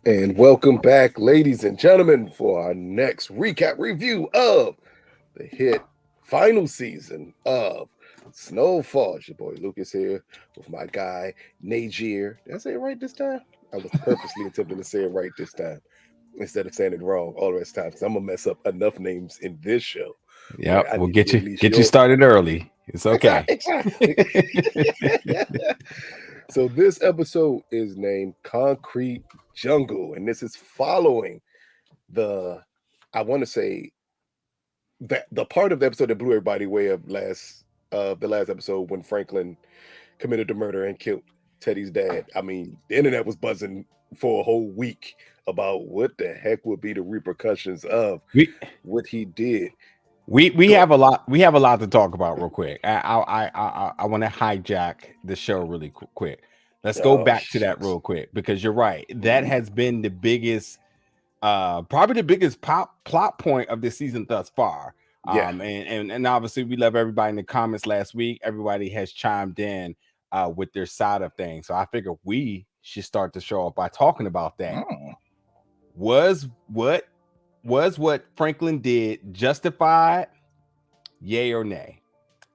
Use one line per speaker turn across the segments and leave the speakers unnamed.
And welcome back, ladies and gentlemen, for our next recap review of the hit final season of Snowfall. It's your boy Lucas here with my guy Najir. Did I say it right this time? I was purposely attempting to say it right this time instead of saying it wrong all the rest of the time because I'm gonna mess up enough names in this show
Yep,
where I
we'll
need to
get
get
you
at least
get you
your
started early. It's okay.
exactly. So this episode is named Concrete Jungle, and this is following the I want to say that the part of the episode that blew everybody away of the last episode when Franklin committed the murder and killed Teddy's dad. I mean, the internet was buzzing for a whole week about what the heck would be the repercussions of
we
what he did.
we
Go ahead.
have a lot to talk about real quick. I want to hijack the show really quick. Let's go
Oh
back to that
shucks.
real quick because you're right. That has been the biggest, probably the biggest plot point of this season thus far.
Yeah.
And obviously we love everybody in the comments last week. Everybody has chimed in with their side of things. So I figure we should start the show off by talking about that.
Oh,
Was what Franklin did justified? Yay or nay?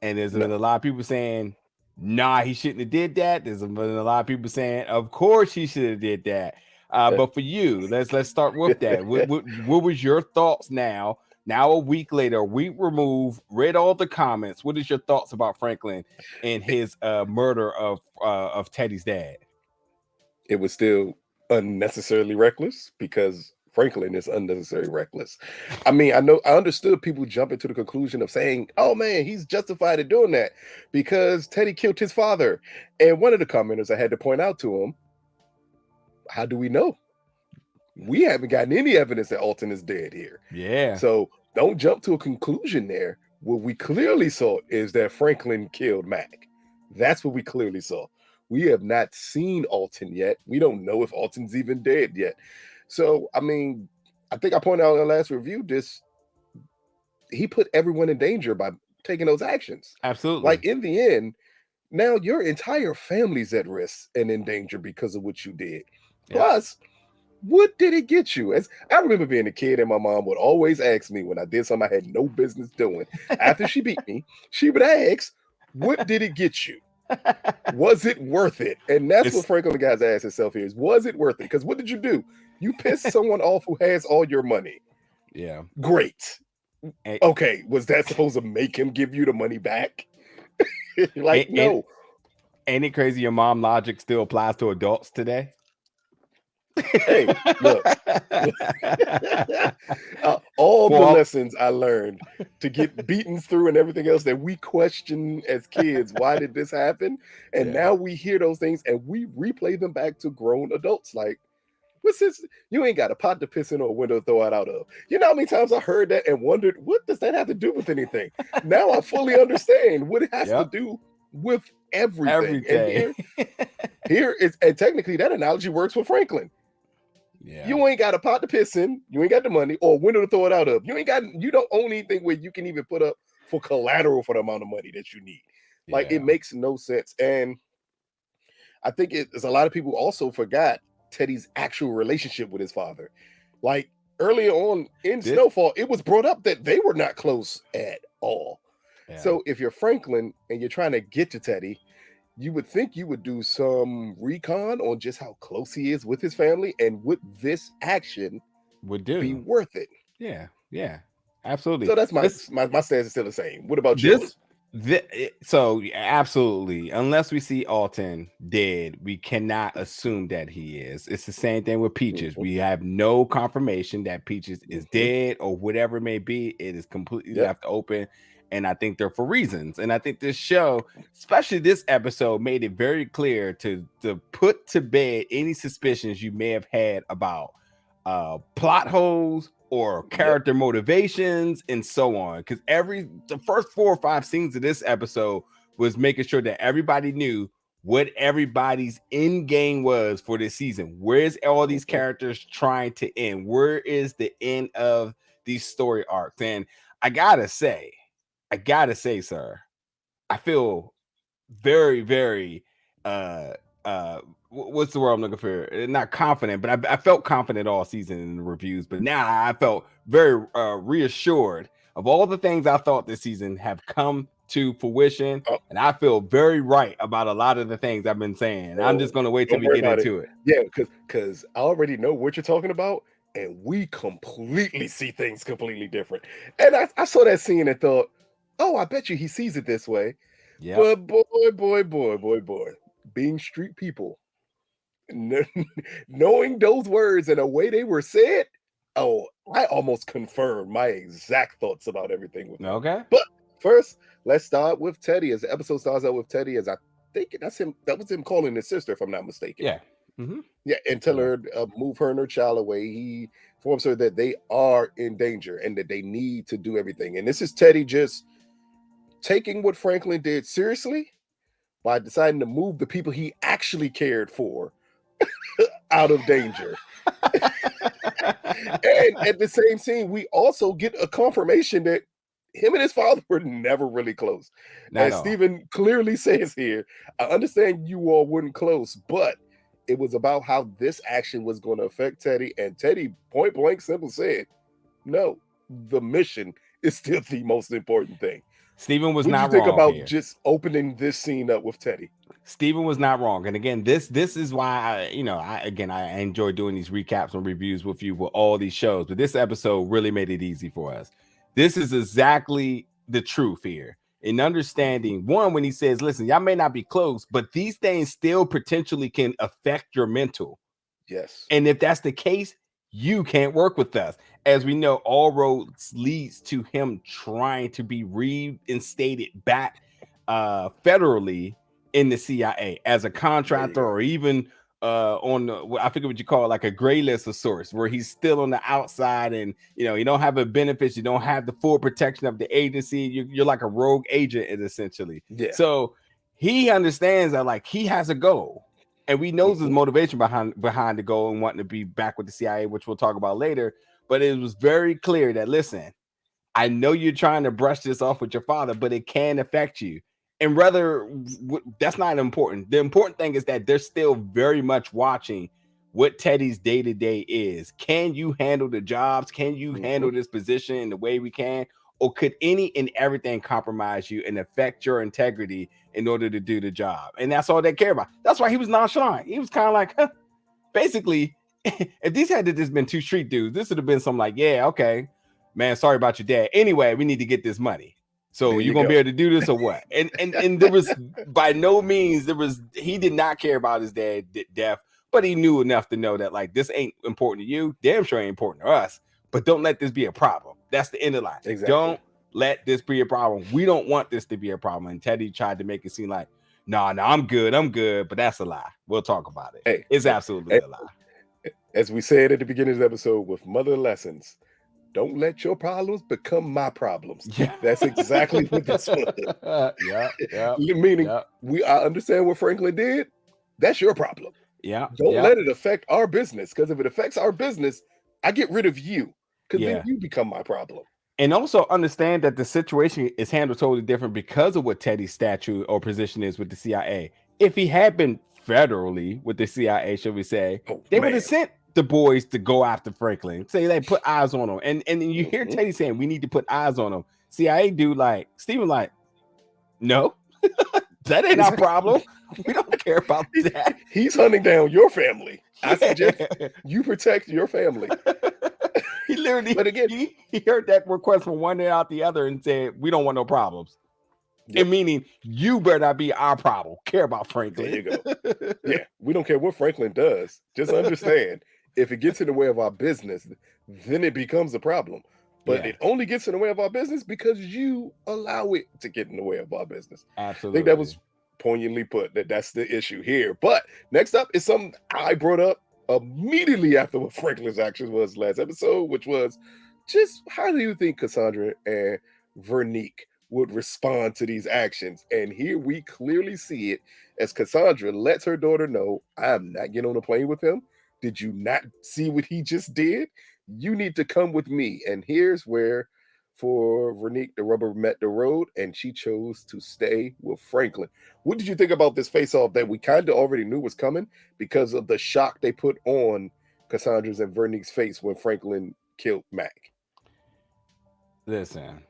And there's been
No.
a lot of people saying, nah, he shouldn't have did that. There's been a lot of people saying, of course he should have did that. But for you, let's start with that. What was your thoughts now? Now a week later, a week removed, read all the comments. What is your thoughts about Franklin and his murder of Teddy's dad?
It was still unnecessarily reckless because Franklin is unnecessarily reckless. I mean, I understood people jumping to the conclusion of saying, "Oh man, he's justified in doing that because Teddy killed his father." And one of the commenters I had to point out to him, "How do we know? We haven't gotten any evidence that Alton is dead here.
Yeah.
So don't jump to a conclusion there. What we clearly saw is that Franklin killed Mac. That's what we clearly saw. We have not seen Alton yet. We don't know if Alton's even dead yet. So, I mean, I think I pointed out in the last review this he put everyone in danger by taking those actions. Like
Absolutely.
in the end, now your entire family's at risk and in danger because of what you did.
Yep.
Plus, what did it get you? As I remember being a kid, and my mom would always ask me when I did something I had no business doing. After she beat me, she would ask, "What did it get you? Was it worth it?" And that's what
It's
Franklin guy's asked himself here is, was it worth it? Because what did you do? You pissed someone off who has all your money.
yeah.
Great.
And,
Okay, was that supposed to make him give you the money back? Like,
and
no.
ain't it crazy your mom logic still applies to adults today?
Hey, look. All the
For
lessons I learned to get beaten through and everything else that we question as kids, why did this happen? And
yeah.
now we hear those things and we replay them back to grown adults. Like, what's this? You ain't got a pot to piss in or a window to throw it out of. You know how many times I heard that and wondered, what does that have to do with anything? Now I fully understand what it has to
Yep.
do with everything. And
Everything.
here is, and technically that analogy works for Franklin.
Yeah.
You ain't got a pot to piss in, you ain't got the money, or a window to throw it out of. You don't own anything where you can even put up for collateral for the amount of money that you need. Like it
Yeah.
makes no sense. And I think there's a lot of people also forgot Teddy's actual relationship with his father. Like earlier on in
This.
Snowfall, it was brought up that they were not close at all.
Yeah.
So if you're Franklin and you're trying to get to Teddy, you would think you would do some recon on just how close he is with his family and would this action
Would
be
do.
worth it.
Yeah. Yeah. Absolutely.
So that's
This.
my stance is still the same. What about
This.
yours?
So absolutely, unless we see Alton dead, we cannot assume that he is. It's the same thing with Peaches.
Mhm,
We have no confirmation that Peaches is
mhm.
dead or whatever it may be. It is completely
Yep.
left open, and I think they're for reasons. And I think this show, especially this episode, made it very clear to put to bed any suspicions you may have had about plot holes or
Yep.
character motivations and so on, because the first 4 or 5 scenes of this episode was making sure that everybody knew what everybody's end game was for this season. Where's all these
Mhm.
characters trying to end? Where is the end of these story arcs? And I gotta say, sir, I feel very, very what's the word I'm looking for? Not confident, but I felt confident all season in the reviews. But now I felt very reassured of all the things I thought this season have come to fruition, and I feel very right about a lot of the things I've been saying. I'm just gonna wait till we get into it.
Yeah, because I already know what you're talking about, and we completely see things completely different. And I saw that scene and thought, oh, I bet you he sees it this way.
Yeah,
but boy, being street people, knowing those words and the way they were said, oh, I almost confirmed my exact thoughts about everything with him.
Okay.
But first, let's start with Teddy. As the episode starts out with Teddy, as I think that's him. That was him calling his sister, if I'm not mistaken.
Yeah. Mm-hmm.
Yeah, and tell her move her and her child away. He informs her that they are in danger and that they need to do everything. And this is Teddy just taking what Franklin did seriously by deciding to move the people he actually cared for out of danger. And at the same scene, we also get a confirmation that him and his father were never really close. As Stephen clearly says here, I understand you all weren't close, but it was about how this action was going to affect Teddy. And Teddy point blank simple said, no, the mission is still the most important thing.
Stephen was
not wrong. What do you think about here? Just opening this scene up with Teddy?
Stephen was not wrong. And again, this is why I enjoy doing these recaps and reviews with you with all these shows. But this episode really made it easy for us. This is exactly the truth here. In understanding, one, when he says, listen, y'all may not be close, but these things still potentially can affect your mental.
Yes.
And if that's the case, you can't work with us. As we know, all roads leads to him trying to be reinstated back federally in the CIA as a contractor, or even on the, I forget what you call it, like a gray list of sorts, where he's still on the outside and you don't have the benefits, you don't have the full protection of the agency, you're like a rogue agent essentially.
Yeah.
So he understands that like he has a goal, and we knows his motivation behind the goal and wanting to be back with the CIA, which we'll talk about later. But it was very clear that, listen, I know you're trying to brush this off with your father, but it can affect you. And rather, that's not important. The important thing is that they're still very much watching what Teddy's day-to-day is. Can you handle the jobs? Can you handle this position in the way we can? Or could any and everything compromise you and affect your integrity in order to do the job? And that's all they care about. That's why he was nonchalant. He was kind of like, basically, if these had just been two street dudes, this would have been something like, yeah, okay, man, sorry about your dad. Anyway, we need to get this money. So you're gonna be able to do this or what? And there was by no means he did not care about his dad death, but he knew enough to know that like this ain't important to you, damn sure ain't important to us. But don't let this be a problem. That's the end of the line.
Exactly.
Don't let this be a problem. We don't want this to be a problem. And Teddy tried to make it seem like, no, I'm good, but that's a lie. We'll talk about it. It's absolutely a lie.
As we said at the beginning of the episode with Mother Lessons, don't let your problems become my problems.
Yeah.
That's exactly what this was.
Yeah.
Meaning, I understand what Franklin did. That's your problem.
Yeah.
Don't let it affect our business, because if it affects our business, I get rid of you, because then you become my problem.
And also understand that the situation is handled totally different because of what Teddy's statute or position is with the CIA. If he had been federally with the CIA, should we say, they would have sent the boys to go after Franklin, say they put eyes on him. And you hear Teddy saying, we need to put eyes on him. CIA dude, like, Stephen, like, no, that ain't our problem. We don't care about that.
He's hunting down your family. I suggest you protect your family.
He literally, but again, he heard that request from one day out the other and said, we don't want no problems. Yep. And meaning you better not be our problem. Care about Franklin.
There you go. Yeah, we don't care what Franklin does. Just understand, if it gets in the way of our business, then it becomes a problem. But it only gets in the way of our business because you allow it to get in the way of our business.
Absolutely.
I think that was poignantly put. That's the issue here. But next up is something I brought up immediately after what Franklin's action was last episode, which was just how do you think Cassandra and Veronique would respond to these actions? And here we clearly see it as Cassandra lets her daughter know, I'm not getting on a plane with him. Did you not see what he just did? You need to come with me. And here's where for Veronique. The rubber met the road, and she chose to stay with Franklin. What did you think about this face-off that we kind of already knew was coming because of the shock they put on Cassandra's and Veronique's face when Franklin killed Mac?
Listen,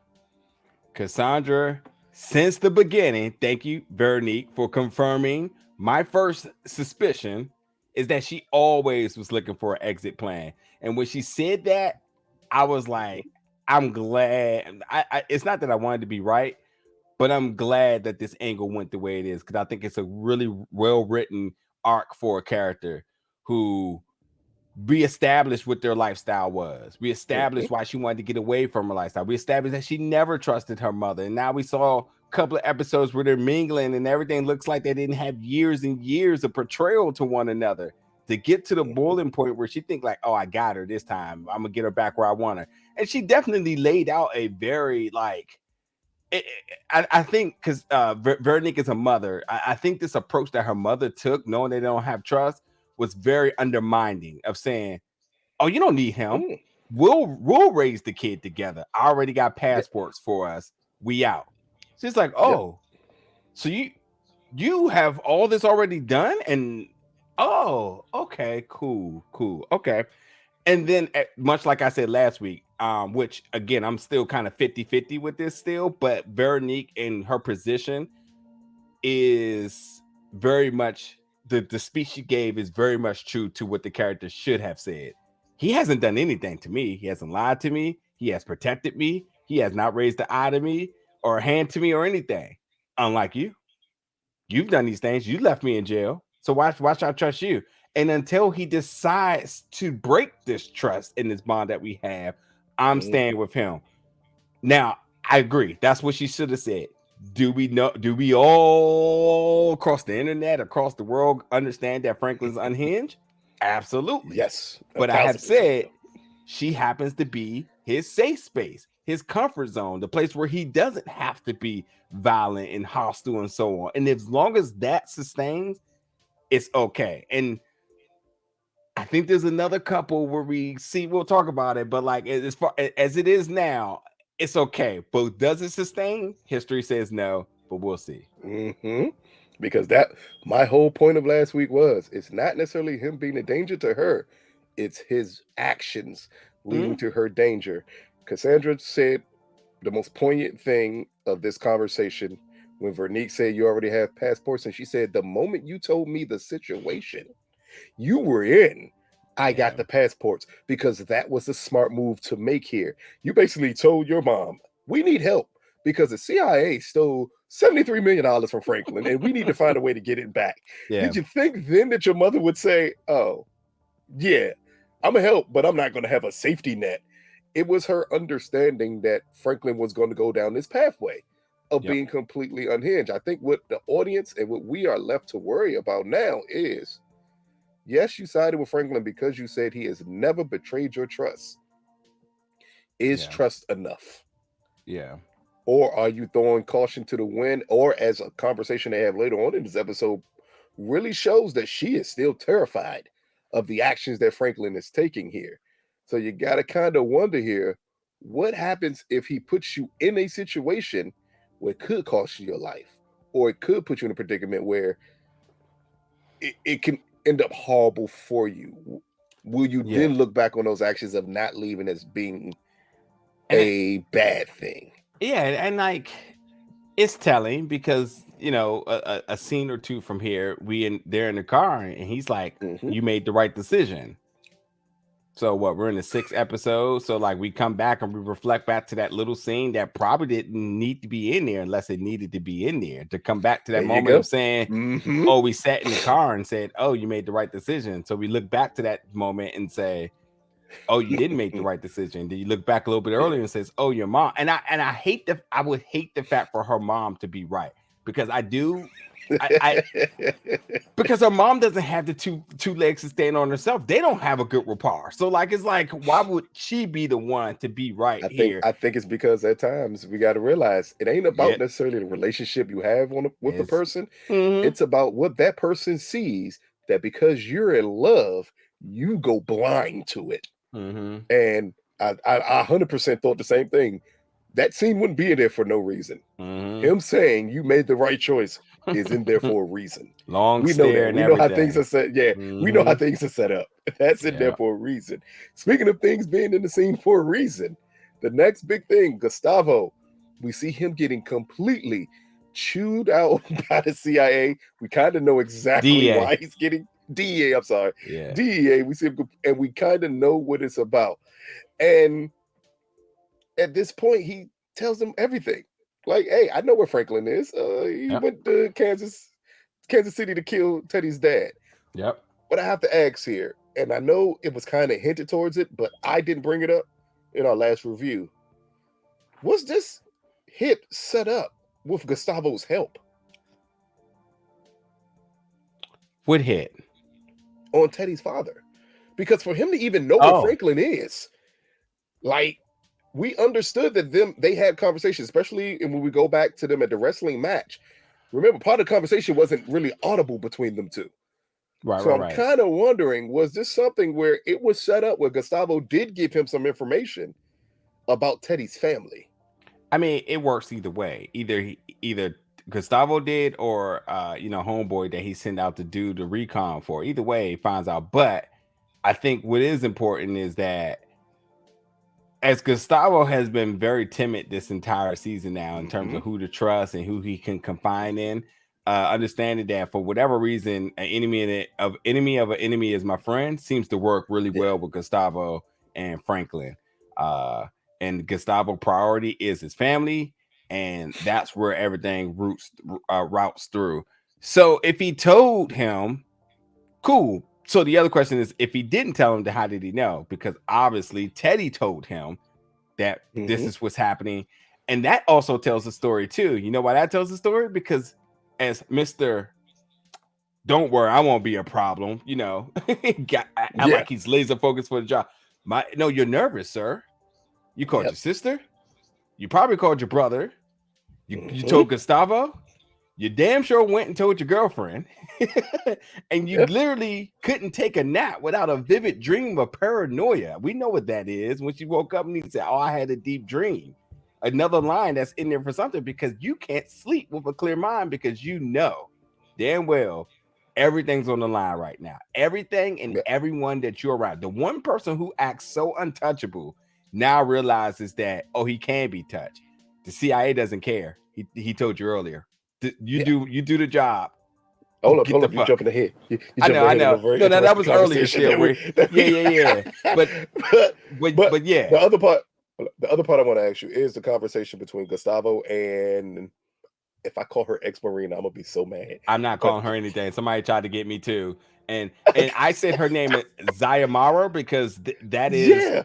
Cassandra, since the beginning, thank you, Veronique, for confirming. My first suspicion is that she always was looking for an exit plan. And when she said that, I was like, I'm glad. It's not that I wanted to be right, but I'm glad that this angle went the way it is, because I think it's a really well-written arc for a character who reestablished what their lifestyle was. We established why she wanted to get away from her lifestyle. We established that she never trusted her mother. And now we saw a couple of episodes where they're mingling and everything looks like they didn't have years and years of portrayal to one another to get to the boiling point where she think like, oh, I got her this time. I'm gonna get her back where I want her. And she definitely laid out a very like, I think because Veronique is a mother. I think this approach that her mother took, knowing they don't have trust, was very undermining of saying, oh, you don't need him. We'll raise the kid together. I already got passports for us. We out. She's like, oh, so you have all this already done? And oh, okay, cool. Okay. And then much like I said last week, which again, I'm still kind of 50-50 with this still, but Veronique in her position is very much the speech she gave is very much true to what the character should have said. He hasn't done anything to me. He hasn't lied to me. He has protected me. He has not raised an eye to me or a hand to me or anything. Unlike you. You've done these things. You left me in jail. So why should I trust you? And until he decides to break this trust in this bond that we have, I'm staying with him. Now, I agree. That's what she should have said. Do we all across the internet, across the world, understand that Franklin's unhinged? Absolutely.
Yes.
But I have said she happens to be his safe space, his comfort zone, the place where he doesn't have to be violent and hostile and so on. And as long as that sustains, it's okay. And I think there's another couple where we'll talk about it, but like as far as it is now, it's okay. But does it sustain? History says no, but we'll see.
Because my whole point of last week was it's not necessarily him being a danger to her, it's his actions leading to her danger. Cassandra said the most poignant thing of this conversation when Veronique said you already have passports, and she said the moment you told me the situation you were in, I got the passports, because that was a smart move to make here. You basically told your mom, we need help because the CIA stole $73 million from Franklin and we need to find a way to get it back. Did you think then that your mother would say, oh, yeah, I'm going to help, but I'm not going to have a safety net? It was her understanding that Franklin was going to go down this pathway of being completely unhinged. I think what the audience and what we are left to worry about now is, yes, you sided with Franklin because you said he has never betrayed your trust. Is trust enough?
Yeah.
Or are you throwing caution to the wind? Or, as a conversation they have later on in this episode really shows, that she is still terrified of the actions that Franklin is taking here. So you got to kind of wonder here, what happens if he puts you in a situation where it could cost you your life, or it could put you in a predicament where it can end up horrible for you? Will you then look back on those actions of not leaving as being a bad thing?
Yeah, and like it's telling because a scene or two from here, they're in the car and he's like, you made the right decision. So what, we're in the 6th episode, so like we come back and we reflect back to that little scene that probably didn't need to be in there unless it needed to be in there, to come back to that moment of saying, oh, we sat in the car and said, oh, you made the right decision. So we look back to that moment and say, oh, you didn't make the right decision. Then you look back a little bit earlier and says, oh, your mom. And I would hate the fact for her mom to be right, because because her mom doesn't have the two legs to stand on herself. They don't have a good rapport. So like, it's like, why would she be the one to be right here?
I think it's because at times we got to realize it ain't about necessarily the relationship you have with the person. It's about what that person sees, that because you're in love, you go blind to it. And I 100% thought the same thing. that scene wouldn't be in there for no reason. Him saying you made the right choice is in there for a reason.
Long
We know
stare
that.
and
We know how things
everything.
are set. Yeah, we know how things are set up. That's in there for a reason. Speaking of things being in the scene for a reason, the next big thing, Gustavo, we see him getting completely chewed out by the CIA. We kind of know exactly
DEA.
why he's getting DEA. I'm sorry,
Yeah.
DEA. We see him, and we kind of know what it's about. And at this point, he tells them everything. Like, hey, I know where Franklin is. He went to Kansas City to kill Teddy's dad.
Yep.
But I have to ask here, and I know it was kind of hinted towards it, but I didn't bring it up in our last review. Was this hit set up with Gustavo's help?
What hit?
On Teddy's father. Because for him to even know where Franklin is, like, we understood that they had conversations, especially when we go back to them at the wrestling match. Remember, part of the conversation wasn't really audible between them two.
Right,
so I'm kind of wondering, was this something where it was set up where Gustavo did give him some information about Teddy's family?
I mean, it works either way. Either Gustavo did or homeboy that he sent out to do the recon for. Either way, he finds out. But I think what is important is that as Gustavo has been very timid this entire season now in terms of who to trust and who he can confide in, understanding that for whatever reason, an enemy of an enemy is my friend seems to work really well with Gustavo and Franklin. And Gustavo priority is his family, and that's where everything routes through. So if he told him, cool. So the other question is, if he didn't tell him, then how did he know? Because obviously Teddy told him that this is what's happening. And that also tells a story too. You know why that tells a story? Because as Mr. Don't worry, I won't be a problem. Like he's laser focused for the job. You're nervous, sir. You called your sister. You probably called your brother. You told Gustavo. You damn sure went and told your girlfriend. And you literally couldn't take a nap without a vivid dream of paranoia. We know what that is. When she woke up and he said, I had a deep dream. Another line that's in there for something, because you can't sleep with a clear mind, because you know damn well everything's on the line right now. Everything and everyone that you're around. The one person who acts so untouchable now realizes that, he can be touched. The CIA doesn't care. He told you earlier. You do the job.
Hold up, you're jumping ahead.
I know. No, that was earlier still. Yeah. But yeah.
The other part I want to ask you is the conversation between Gustavo and, if I call her ex-Marine, I'm gonna be so mad.
I'm not calling her anything. Somebody tried to get me too. And I said her name is Zayamara because that is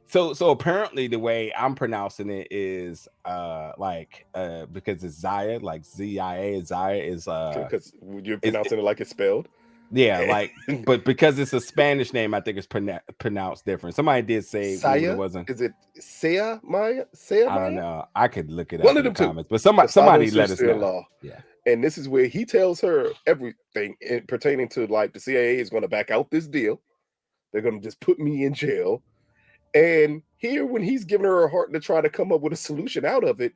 So apparently the way I'm pronouncing it is because it's Zaya, like Z-I-A, Zaya is
because you're pronouncing it like it's spelled.
Yeah, but because it's a Spanish name, I think it's pronounced different. Somebody did say
Saya?
It wasn't.
Is it Saya Maya?
I don't know. I could look it up in the comments, but somebody let us know. Yeah.
And this is where he tells her everything pertaining to, like, the CIA is going to back out this deal. They're going to just put me in jail. And here, when he's giving her a heart to try to come up with a solution out of it,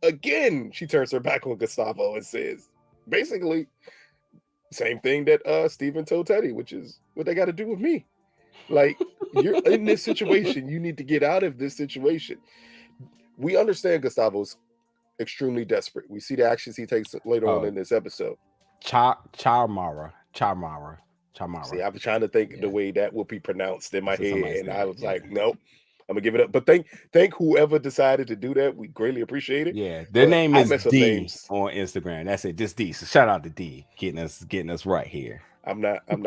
again, she turns her back on Gustavo and says, basically, same thing that Steven told Teddy, which is what they got to do with me. Like, you're in this situation. You need to get out of this situation. We understand Gustavo's extremely desperate. We see the actions he takes later on in this episode.
Chamara.
See, I was trying to think the way that would be pronounced in my head, and I was like, nope, I'm gonna give it up. But thank whoever decided to do that. We greatly appreciate it.
Yeah, their name is D on Instagram. That's it, just D. So shout out to D, getting us right here.
I'm not I'm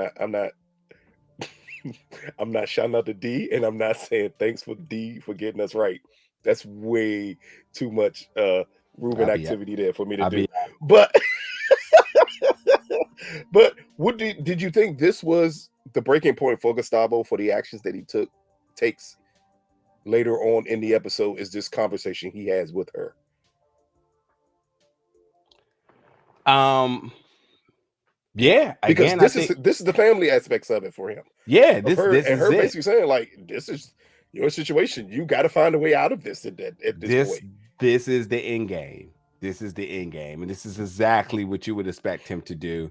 not shouting out to D, and I'm not saying thanks for D for getting us right. That's way too much Ruben activity there for me to do. But but what did you think this was the breaking point for Gustavo for the actions that he takes later on in the episode? Is this conversation he has with her?
Yeah,
because again, this is the family aspects of it for him.
Yeah,
her basically saying, like, this is, your situation. You got to find a way out of this at this
This
point.
this is the end game. This is the end game, and this is exactly what you would expect him to do.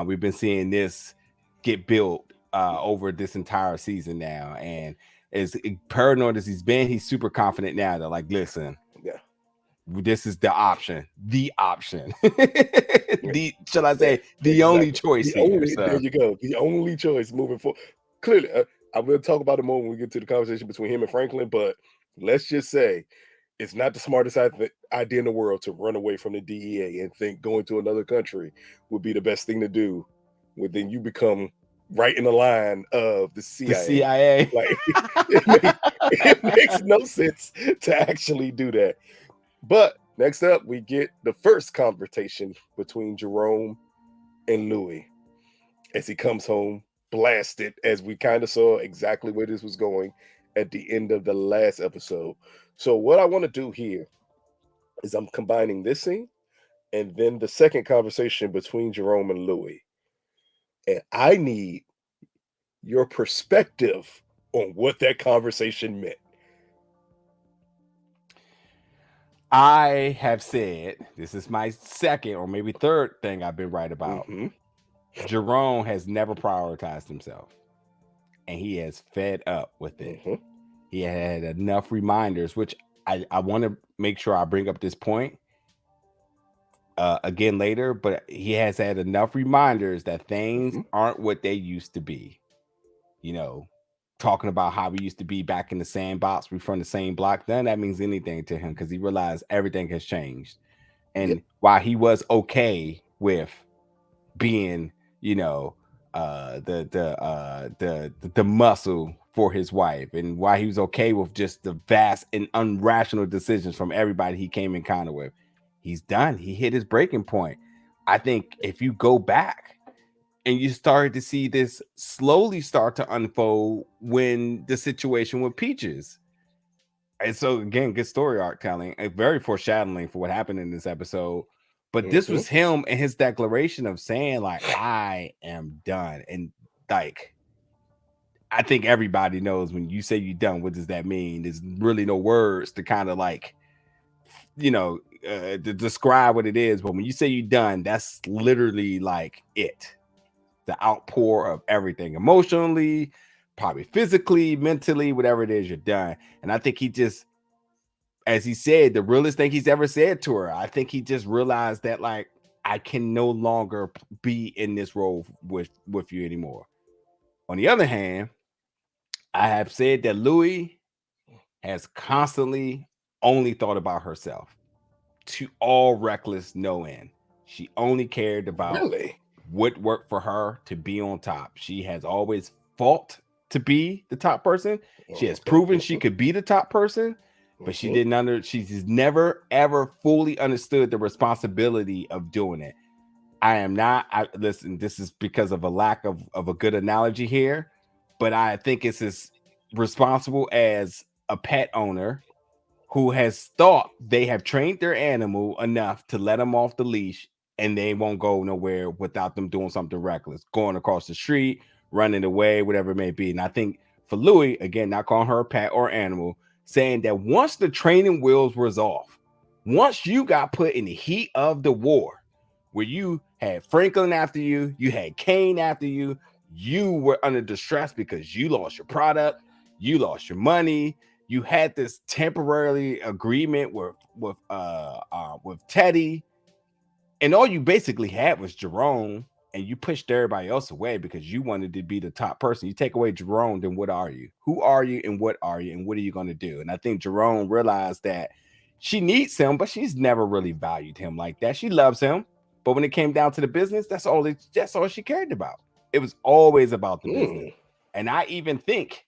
We've been seeing this get built over this entire season now, and as paranoid as he's been, he's super confident now that, like, listen,
Yeah.
this is the option, the shall I say, the only
Exactly.
choice here.
There
So
you go. The only choice moving forward. Clearly, I will talk about it more when we get to the conversation between him and Franklin, but let's just say it's not the smartest idea in the world to run away from the DEA and think going to another country would be the best thing to do. Well, then you become right in the line of the CIA.
the CIA.
Like it makes no sense to actually do that. But next up, we get the first confrontation between Jerome and Louie as he comes home blasted, as we kind of saw exactly where this was going at the end of the last episode. So what I want to do here is I'm combining this scene and then the second conversation between Jerome and Louie. And I need your perspective on what that conversation meant.
I have said, this is my second or maybe third thing I've been right about.
Mm-hmm.
Jerome has never prioritized himself, and he has fed up with it.
Mm-hmm.
He had enough reminders, which I want to make sure I bring up this point again later, but he has had enough reminders that things aren't what they used to be. You know, talking about how we used to be back in the sandbox, we from the same block, none of that means anything to him because he realized everything has changed. And while he was okay with being, you know, the muscle for his wife, and why he was okay with just the vast and unrational decisions from everybody he came in contact with, he's done. He hit his breaking point. I think if you go back and you started to see this slowly start to unfold when the situation with Peaches. And so again, good story arc telling, very foreshadowing for what happened in this episode. But this was him and his declaration of saying, like, I am done. And like, I think everybody knows when you say you're done, what does that mean? There's really no words to kind of like, you know, to describe what it is. But when you say you're done, that's literally like it. The outpour of everything, emotionally, probably physically, mentally, whatever it is, you're done. And I think he just, as he said, the realest thing he's ever said to her, I think he just realized that, like, I can no longer be in this role with you anymore. On the other hand, I have said that Louie has constantly only thought about herself, to all reckless no end. She only cared about what worked for her to be on top. She has always fought to be the top person. She has proven she could be the top person, but she didn't she's never ever fully understood the responsibility of doing it. Listen, this is because of a lack of a good analogy here, but I think it's as responsible as a pet owner who has thought they have trained their animal enough to let them off the leash and they won't go nowhere without them doing something reckless, going across the street, running away, whatever it may be. And I think for Louie, again, not calling her a pet or animal, saying that once the training wheels was off, once you got put in the heat of the war, where you had Franklin after you, you had Kane after you, you were under distress because you lost your product, you lost your money, you had this temporary agreement with Teddy, and all you basically had was Jerome, and you pushed everybody else away because you wanted to be the top person. You take away Jerome, then what are you? Who are you, and what are you, and what are you going to do? And I think Jerome realized that she needs him, but she's never really valued him like that. She loves him, but when it came down to the business, that's all she cared about. It was always about the business. And I even think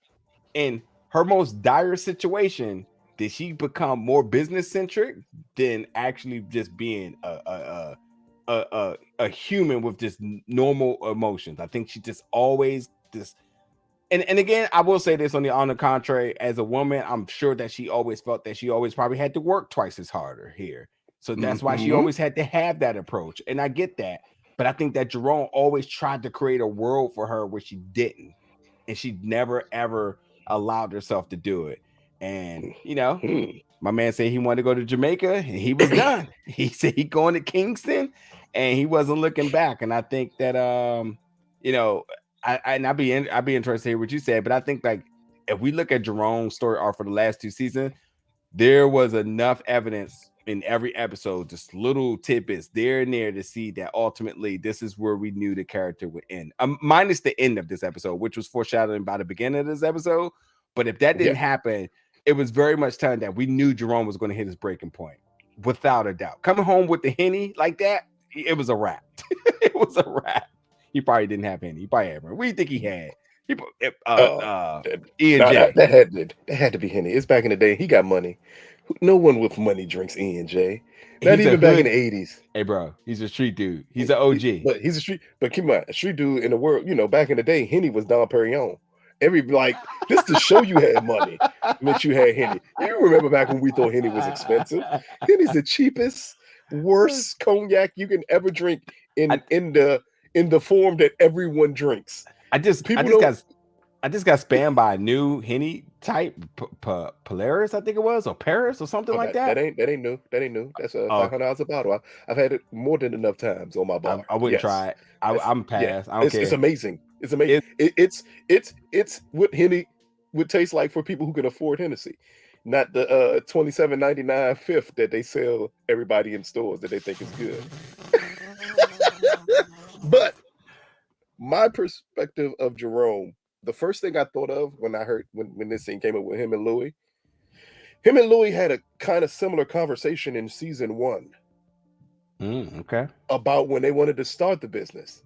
in her most dire situation, did she become more business centric than actually just being a human with just normal emotions? I think she just always just. And again, I will say this on the contrary, as a woman, I'm sure that she always felt that she always probably had to work twice as harder here. So that's why she always had to have that approach. And I get that. But I think that Jerome always tried to create a world for her where she didn't. And she never, ever allowed herself to do it. And
Hmm.
my man said he wanted to go to Jamaica and he was done. He said he going to Kingston and he wasn't looking back. And I think that I'd be interested to hear what you said, but I think like if we look at Jerome's story arc for the last 2 seasons, there was enough evidence in every episode, just little tidbits there and there to see that ultimately this is where we knew the character would end. Minus the end of this episode, which was foreshadowing by the beginning of this episode. But if that didn't happen, it was very much telling that we knew Jerome was going to hit his breaking point, without a doubt. Coming home with the Henny like that, it was a wrap. It was a wrap. He probably didn't have Henny. He probably had. What do you think he had? E&J.
That had to be Henny. It's back in the day. He got money. No one with money drinks E&J. Not even back in the 80s.
Hey, bro, he's a street dude. He's an OG.
But he's a street. But keep in mind, a street dude in the world. Back in the day, Henny was Dom Perignon. This to show you had money meant you had Henny. You remember back when we thought Henny was expensive? Henny's the cheapest, worst cognac you can ever drink in the form that everyone drinks.
I just got spammed by a new Henny type, Polaris, I think it was, or Paris or something like that.
That ain't new. That's $500 a bottle. I've had it more than enough times on my bar.
I wouldn't try it. I'm past.
Yeah,
I don't care.
It's amazing. It's amazing. It's what Henny would taste like for people who can afford Hennessy, not the $27.99 fifth that they sell everybody in stores that they think is good. But my perspective of Jerome, the first thing I thought of when I heard when this scene came up with him and Louie had a kind of similar conversation in season 1.
Okay.
About when they wanted to start the business.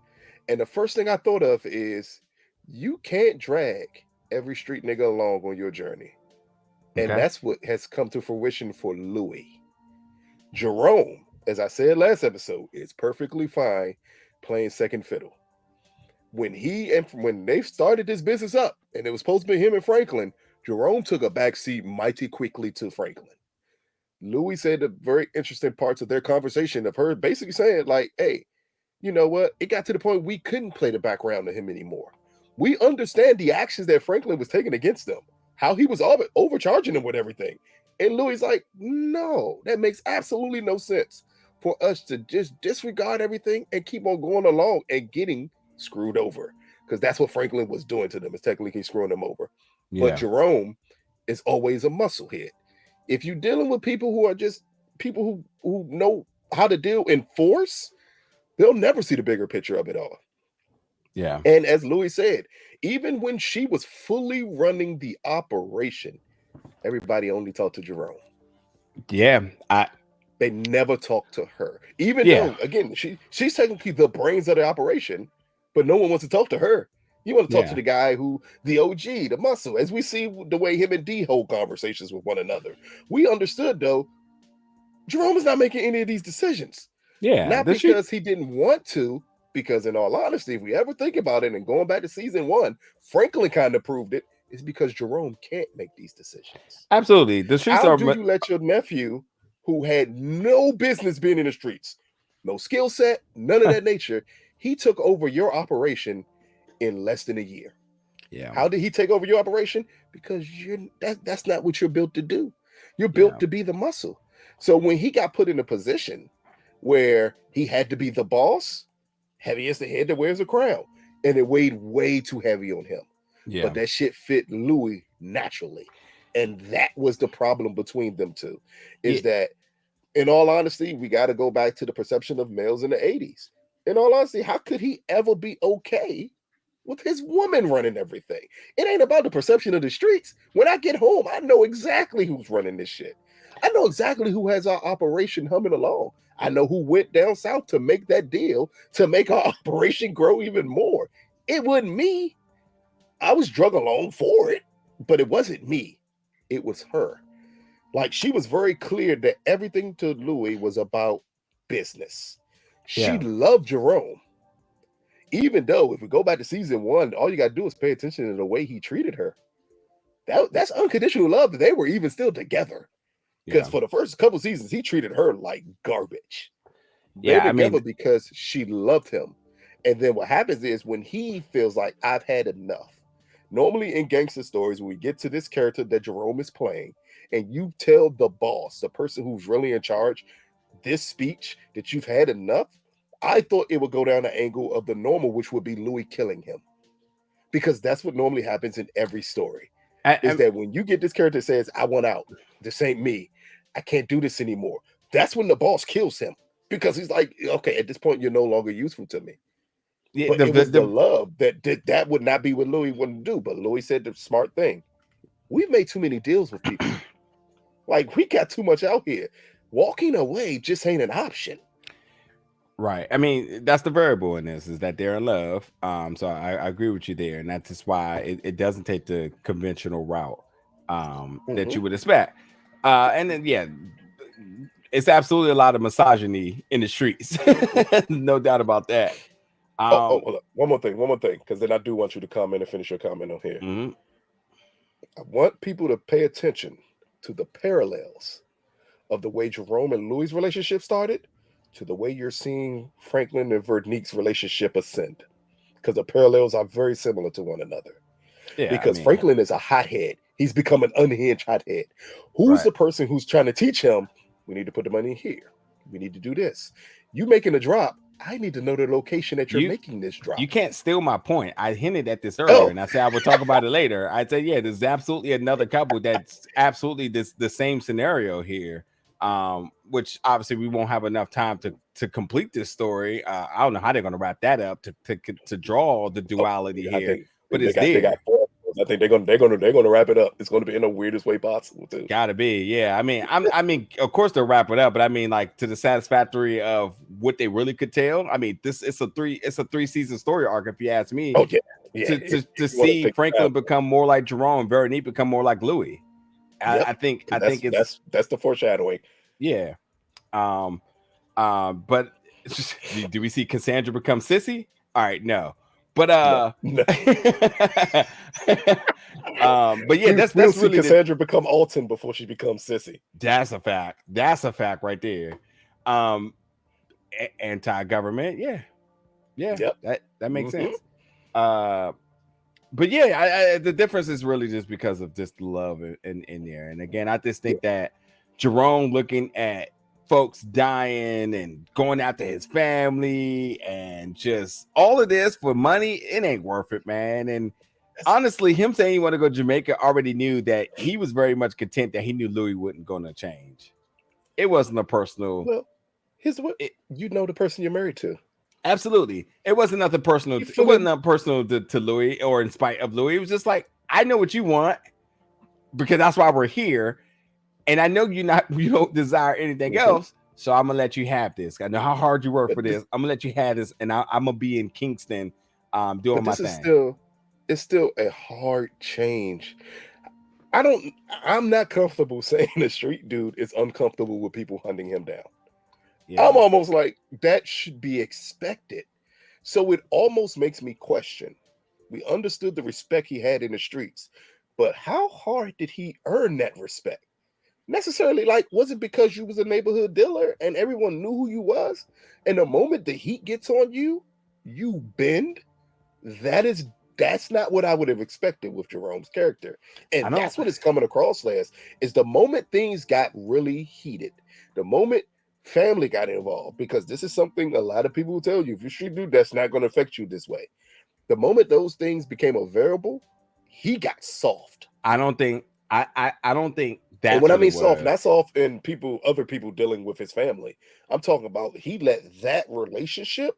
And the first thing I thought of is you can't drag every street nigga along on your journey. And that's what has come to fruition for Louie. Jerome, as I said last episode, is perfectly fine playing second fiddle. When they started this business up and it was supposed to be him and Franklin, Jerome took a backseat mighty quickly to Franklin. Louie said the very interesting parts of their conversation of her basically saying like, hey, you know what? It got to the point we couldn't play the background to him anymore. We understand the actions that Franklin was taking against them, how he was overcharging them with everything. And Louie's like, no, that makes absolutely no sense for us to just disregard everything and keep on going along and getting screwed over. Because that's what Franklin was doing to them, is technically screwing them over. Yeah. But Jerome is always a musclehead. If you're dealing with people who are just people who know how to deal in force, they'll never see the bigger picture of it all.
Yeah.
And as Louie said, even when she was fully running the operation, everybody only talked to Jerome.
Yeah.
They never talked to her. Even though, again, she's technically the brains of the operation, but no one wants to talk to her. You want to talk to the guy the OG, the muscle, as we see the way him and D hold conversations with one another. We understood, though, Jerome is not making any of these decisions.
Yeah.
Not because he didn't want to, because in all honesty, if we ever think about it and going back to season 1, Franklin kind of proved it, is because Jerome can't make these decisions.
Absolutely. The streets
How do you let your nephew, who had no business being in the streets, no skill set, none of that nature, he took over your operation in less than a year?
Yeah.
How did he take over your operation? Because that's not what you're built to do. You're built to be the muscle. So when he got put in a position where he had to be the boss, heavy as the head that wears a crown, and it weighed way too heavy on him. Yeah. But that shit fit Louie naturally. And that was the problem between them two, is that, in all honesty, we got to go back to the perception of males in the 80s. In all honesty, how could he ever be okay with his woman running everything? It ain't about the perception of the streets. When I get home, I know exactly who's running this shit. I know exactly who has our operation humming along. I know who went down south to make that deal to make our operation grow even more. It wasn't me. I was drug along for it, but it wasn't me. It was her. Like, she was very clear that everything to Louie was about business. She loved Jerome. Even though, if we go back to season 1, all you got to do is pay attention to the way he treated her. That's unconditional love that they were even still together. Because for the first couple seasons, he treated her like garbage. They were together because she loved him. And then what happens is when he feels like, I've had enough. Normally in gangster stories, when we get to this character that Jerome is playing, and you tell the boss, the person who's really in charge, this speech that you've had enough, I thought it would go down the angle of the normal, which would be Louis killing him. Because that's what normally happens in every story. Is that when you get this character that says, I want out, this ain't me, I can't do this anymore. That's when the boss kills him. Because he's like, okay, at this point, you're no longer useful to me.
Yeah,
But it was the love that would not be what Louis wouldn't do. But Louis said the smart thing. We've made too many deals with people. Like, we got too much out here. Walking away just ain't an option.
Right. I mean, that's the variable in this, is that they're in love. So I agree with you there. And that's just why it doesn't take the conventional route that you would expect. And then, yeah, it's absolutely a lot of misogyny in the streets. No doubt about that.
One more thing, because then I do want you to comment and finish your comment on here. I want people to pay attention to the parallels of the way Jerome and Louis' relationship started to the way you're seeing Franklin and Veronique's relationship ascend. Because the parallels are very similar to one another. Yeah, because Franklin is a hothead. He's become an unhinged hothead. Who's the person who's trying to teach him, we need to put the money here. We need to do this. You making a drop, I need to know the location that you're making this drop.
You can't steal my point. I hinted at this earlier, and I said I would talk about it later. I said, yeah, there's absolutely another couple that's absolutely the same scenario here, which obviously we won't have enough time to complete this story. I don't know how they're going to wrap that up to draw the duality here, but it's there.
I think they're gonna wrap it up. It's gonna be in the weirdest way possible too.
Gotta be, yeah. I mean, of course they'll wrap it up, but I mean, like, to the satisfactory of what they really could tell. I mean, it's a 3-season story arc, if you ask me.
Oh yeah.
To see Franklin become more like Jerome, Veronique become more like Louis. I think
that's the foreshadowing.
Yeah. But do we see Cassandra become Sissy? All right, no. But
no.
But yeah, that's really
Cassandra become Alton before she becomes Sissy.
That's a fact. That's a fact right there. Anti-government, yeah. Yep. That makes sense. But yeah, the difference is really just because of just love in there. And again, I just think that Jerome looking at folks dying and going after his family and just all of this for money, it ain't worth it, man. And honestly, him saying he want to go to Jamaica already knew that he was very much content that he knew Louis wasn't going to change. It wasn't a personal.
Well, here's what you know: the person you're married to.
Absolutely, it wasn't nothing personal. It wasn't nothing personal to Louis or in spite of Louis. It was just like, I know what you want because that's why we're here. And I know you don't desire anything else, so I'm gonna let you have this. I know how hard you work for this. I'm gonna let you have this, and I'm gonna be in Kingston, doing my thing.
It's still a hard change. I'm not comfortable saying the street dude is uncomfortable with people hunting him down. Yeah. I'm almost like that should be expected. So it almost makes me question. We understood the respect he had in the streets, but how hard did he earn that respect? Necessarily, like, was it because you was a neighborhood dealer and everyone knew who you was? And the moment the heat gets on you, you bend. That's not what I would have expected with Jerome's character. And that's what it's coming across as, is the moment things got really heated, the moment family got involved, because this is something a lot of people will tell you, if you should do, that's not going to affect you this way. The moment those things became a variable, he got soft.
I don't think
and when I mean soft, not soft in other people dealing with his family. I'm talking about he let that relationship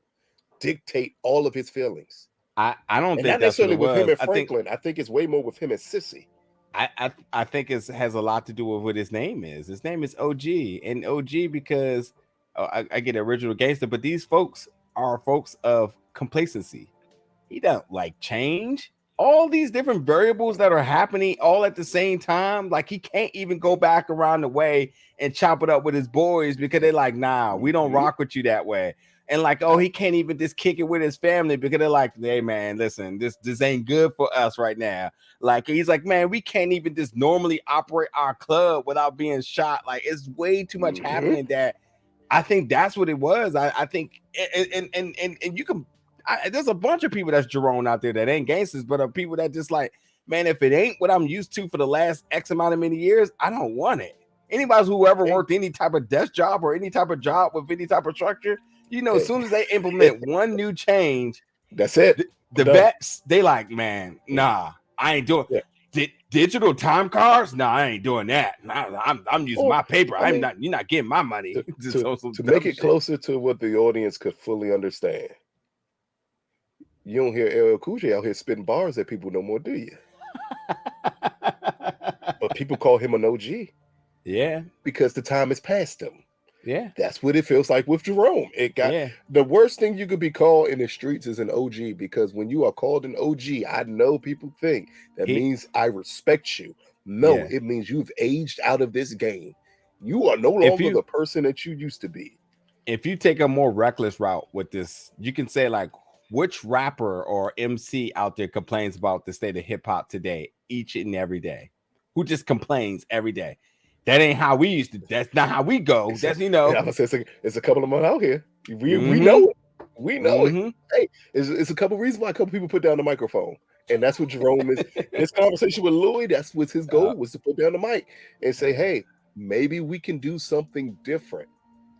dictate all of his feelings.
I don't think
not
that's
necessarily
what it
with him
was.
and Franklin. I think it's way more with him and Sissy.
I think it has a lot to do with what his name is. His name is OG, and OG because I get original gangster, but these folks are folks of complacency. He don't like change. All these different variables that are happening all at the same time, like he can't even go back around the way and chop it up with his boys because they're like, nah, we don't rock with you that way. And like, oh, he can't even just kick it with his family because they're like, hey man, listen, this ain't good for us right now. Like, he's like, man, we can't even just normally operate our club without being shot. Like, it's way too much happening that I think that's what it was. I think, and you can, There's a bunch of people that's Jerome out there that ain't gangsters, but are people that just like, man, if it ain't what I'm used to for the last X amount of many years, I don't want it. Anybody who ever worked any type of desk job or any type of job with any type of structure, as soon as they implement one new change,
that's it.
The vets, they like, man, nah, I ain't doing digital time cards. Nah, I ain't doing that. I'm using my paper. You're not getting my money.
To make it closer to what the audience could fully understand. You don't hear LL Cool J out here spitting bars at people no more, do you? But people call him an OG.
Yeah.
Because the time has passed him.
Yeah.
That's what it feels like with Jerome. It got the worst thing you could be called in the streets is an OG, because when you are called an OG, I know people think that means I respect you. No, it means you've aged out of this game. You are no longer the person that you used to be.
If you take a more reckless route with this, you can say like, which rapper or MC out there complains about the state of hip hop today, each and every day? Who just complains every day? That ain't how we used to. That's not how we go. That's
it's a couple of them out here. We know it. We know it. Hey, it's a couple reasons why a couple people put down the microphone, and that's what Jerome is. This conversation with Louie, that's what his goal was, to put down the mic and say, "Hey, maybe we can do something different."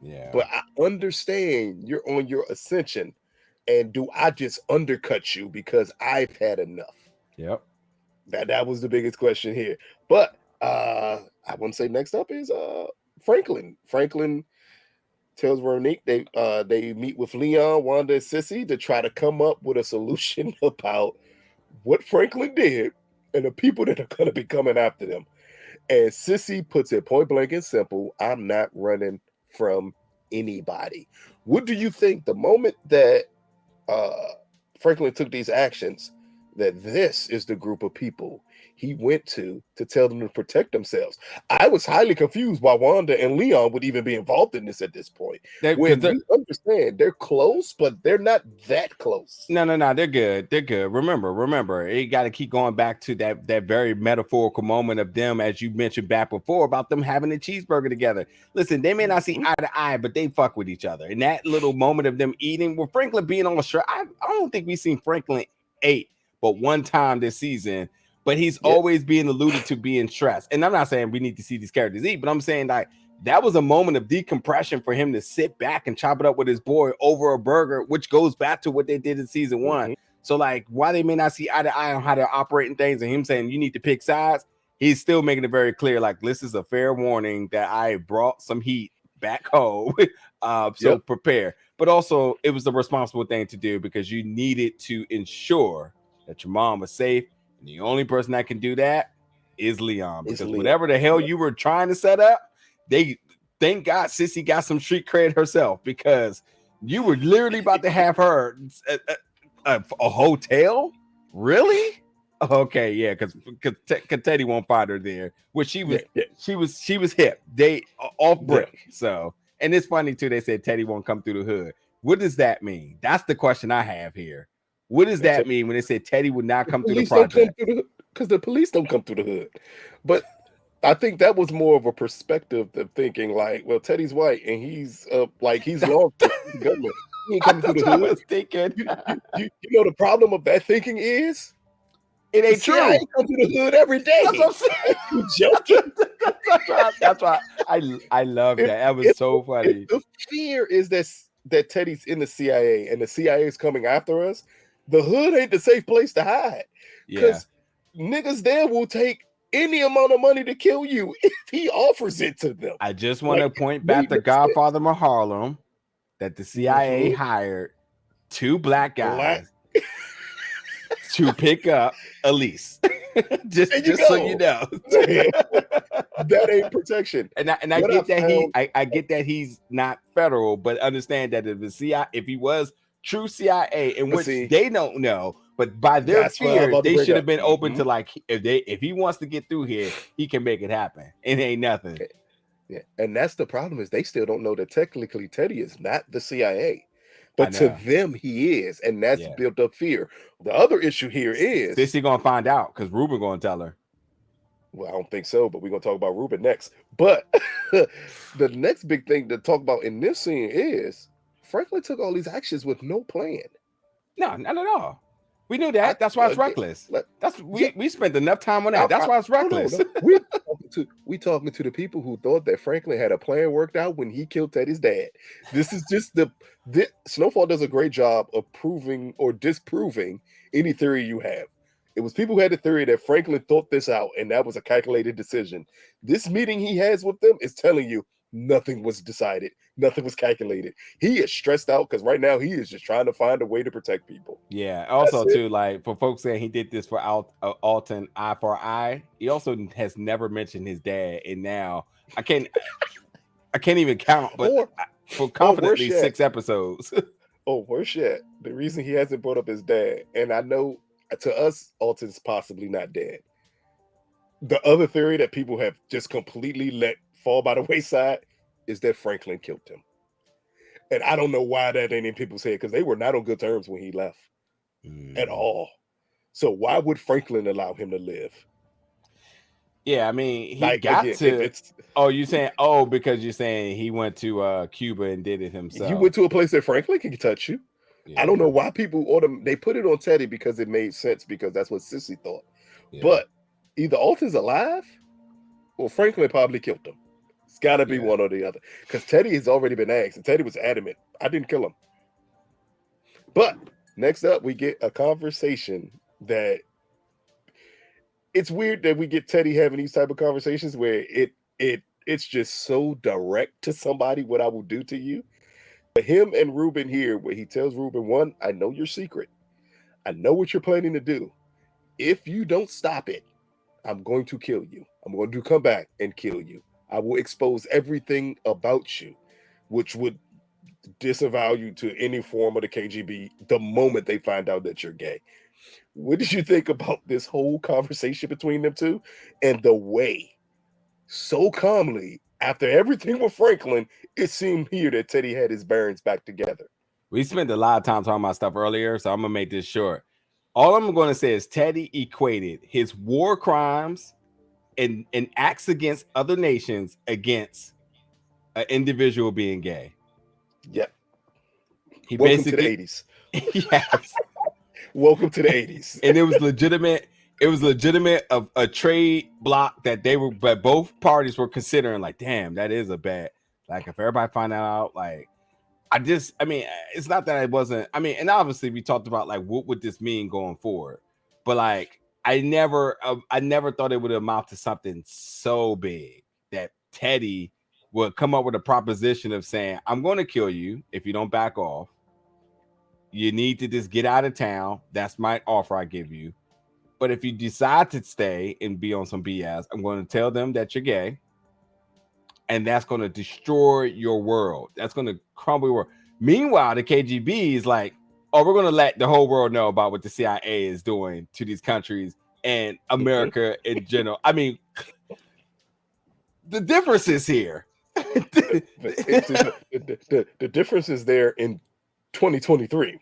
Yeah.
But I understand you're on your ascension, and do I just undercut you because I've had enough?
Yep.
That was the biggest question here. But I want to say next up is Franklin. Franklin tells Veronique they meet with Leon, Wanda, and Sissy to try to come up with a solution about what Franklin did and the people that are going to be coming after them. And Sissy puts it point blank and simple: I'm not running from anybody. What do you think the moment that Franklin took these actions, that this is the group of people he went to tell them to protect themselves? I was highly confused why Wanda and Leon would even be involved in this at this point. When we understand they're close, but they're not that close.
No, they're good. They're good. Remember, you got to keep going back to that very metaphorical moment of them, as you mentioned back before, about them having a cheeseburger together. Listen, they may not see eye to eye, but they fuck with each other. And that little moment of them eating, with Franklin being on the shirt, I don't think we've seen Franklin ate but one time this season, but he's always being alluded to being stressed. And I'm not saying we need to see these characters eat, but I'm saying like that was a moment of decompression for him to sit back and chop it up with his boy over a burger, which goes back to what they did in season one. So like, while they may not see eye to eye on how they're operating things, and him saying you need to pick sides, he's still making it very clear, like, this is a fair warning that I brought some heat back home. So prepare. But also, it was the responsible thing to do, because you needed to ensure that your mom was safe. And the only person that can do that is Leon. Because whatever the hell you were trying to set up, thank God Sissy got some street cred herself, because you were literally about to have her a hotel. Really? Okay, yeah, because Teddy won't find her there. Which she was hip. They off break. So, and it's funny too. They said Teddy won't come through the hood. What does that mean? That's the question I have here. What does that mean when they say Teddy would not come through the project?
Because the police don't come through the hood. But I think that was more of a perspective of thinking like, well, Teddy's white and he's he's law enforcement government. He ain't coming through the hood. I was thinking. You know the problem of that thinking is
it ain't true.
I come through the hood every day.
That's what I'm saying. Joking. That's why I love that. That was so funny.
The fear is that Teddy's in the CIA and the CIA is coming after us. The hood ain't the safe place to hide, because niggas there will take any amount of money to kill you if he offers it to them.
I just want to point back to Godfather of Harlem, that the CIA hired two black guys to pick up Elise. just so you know.
That ain't protection.
And I get that I get that he's not federal, but understand that if he was true CIA, in which they don't know, but by their fear, they should have been open to, like, if he wants to get through here, he can make it happen. It ain't nothing.
Yeah, and that's the problem, is they still don't know that technically Teddy is not the CIA, but to them he is, and that's built up fear. The other issue here is
Sissy gonna find out, because Ruben gonna tell her.
Well, I don't think so, but we're gonna talk about Ruben next. But the next big thing to talk about in this scene is Franklin took all these actions with no plan.
No, not at all. We knew that. That's why it's reckless. We spent enough time on that. That's why it's reckless.
No. We talking to the people who thought that Franklin had a plan worked out when he killed Teddy's dad. This is just Snowfall does a great job of proving or disproving any theory you have. It was people who had the theory that Franklin thought this out, and that was a calculated decision. This meeting he has with them is telling you nothing was decided. Nothing was calculated. He is stressed out because right now he is just trying to find a way to protect people.
Yeah. Also, too, like for folks saying he did this for Alton eye for eye, he also has never mentioned his dad, and now I can't even count, but for confidently 6 episodes.
Worse yet, the reason he hasn't brought up his dad, and I know to us, Alton's possibly not dead. The other theory that people have just completely let fall by the wayside is that Franklin killed him. And I don't know why that ain't in people's head, because they were not on good terms when he left at all. So why would Franklin allow him to live?
Yeah, I mean, he you saying, because you're saying he went to Cuba and did it himself.
You went to a place that Franklin can touch you. Yeah. I don't know why people they put it on Teddy because it made sense, because that's what Sissy thought. Yeah. But either Alton's alive or Franklin probably killed him. It's got to be one or the other, because Teddy has already been asked, and Teddy was adamant, I didn't kill him. But next up, we get a conversation that it's weird that we get Teddy having these type of conversations where it's just so direct to somebody, what I will do to you. But him and Ruben here, where he tells Ruben, one, I know your secret. I know what you're planning to do. If you don't stop it, I'm going to kill you. I'm going to come back and kill you. I will expose everything about you, which would disavow you to any form of the KGB the moment they find out that you're gay. What did you think about this whole conversation between them two, and the way, so calmly, after everything with Franklin, it seemed here that Teddy had his bearings back together?
We spent a lot of time talking about stuff earlier, so I'm going to make this short. All I'm going to say is Teddy equated his war crimes and acts against other nations against an individual being gay.
Yep.
Welcome
to the 80s.
Yes.
Welcome to the 80s.
And it was legitimate. It was legitimate of a trade block that but both parties were considering, like, damn, that is a bad, like, if everybody find that out, like, it's not that it wasn't, and obviously we talked about, like, what would this mean going forward? But, like, I never thought it would amount to something so big that Teddy would come up with a proposition of saying, I'm going to kill you if you don't back off. You need to just get out of town. That's my offer I give you. But if you decide to stay and be on some BS, I'm going to tell them that you're gay. And that's going to destroy your world. That's going to crumble your world. Meanwhile, the KGB is like, we're going to let the whole world know about what the CIA is doing to these countries and America in general. I mean, the difference is here.
The difference is there in 2023.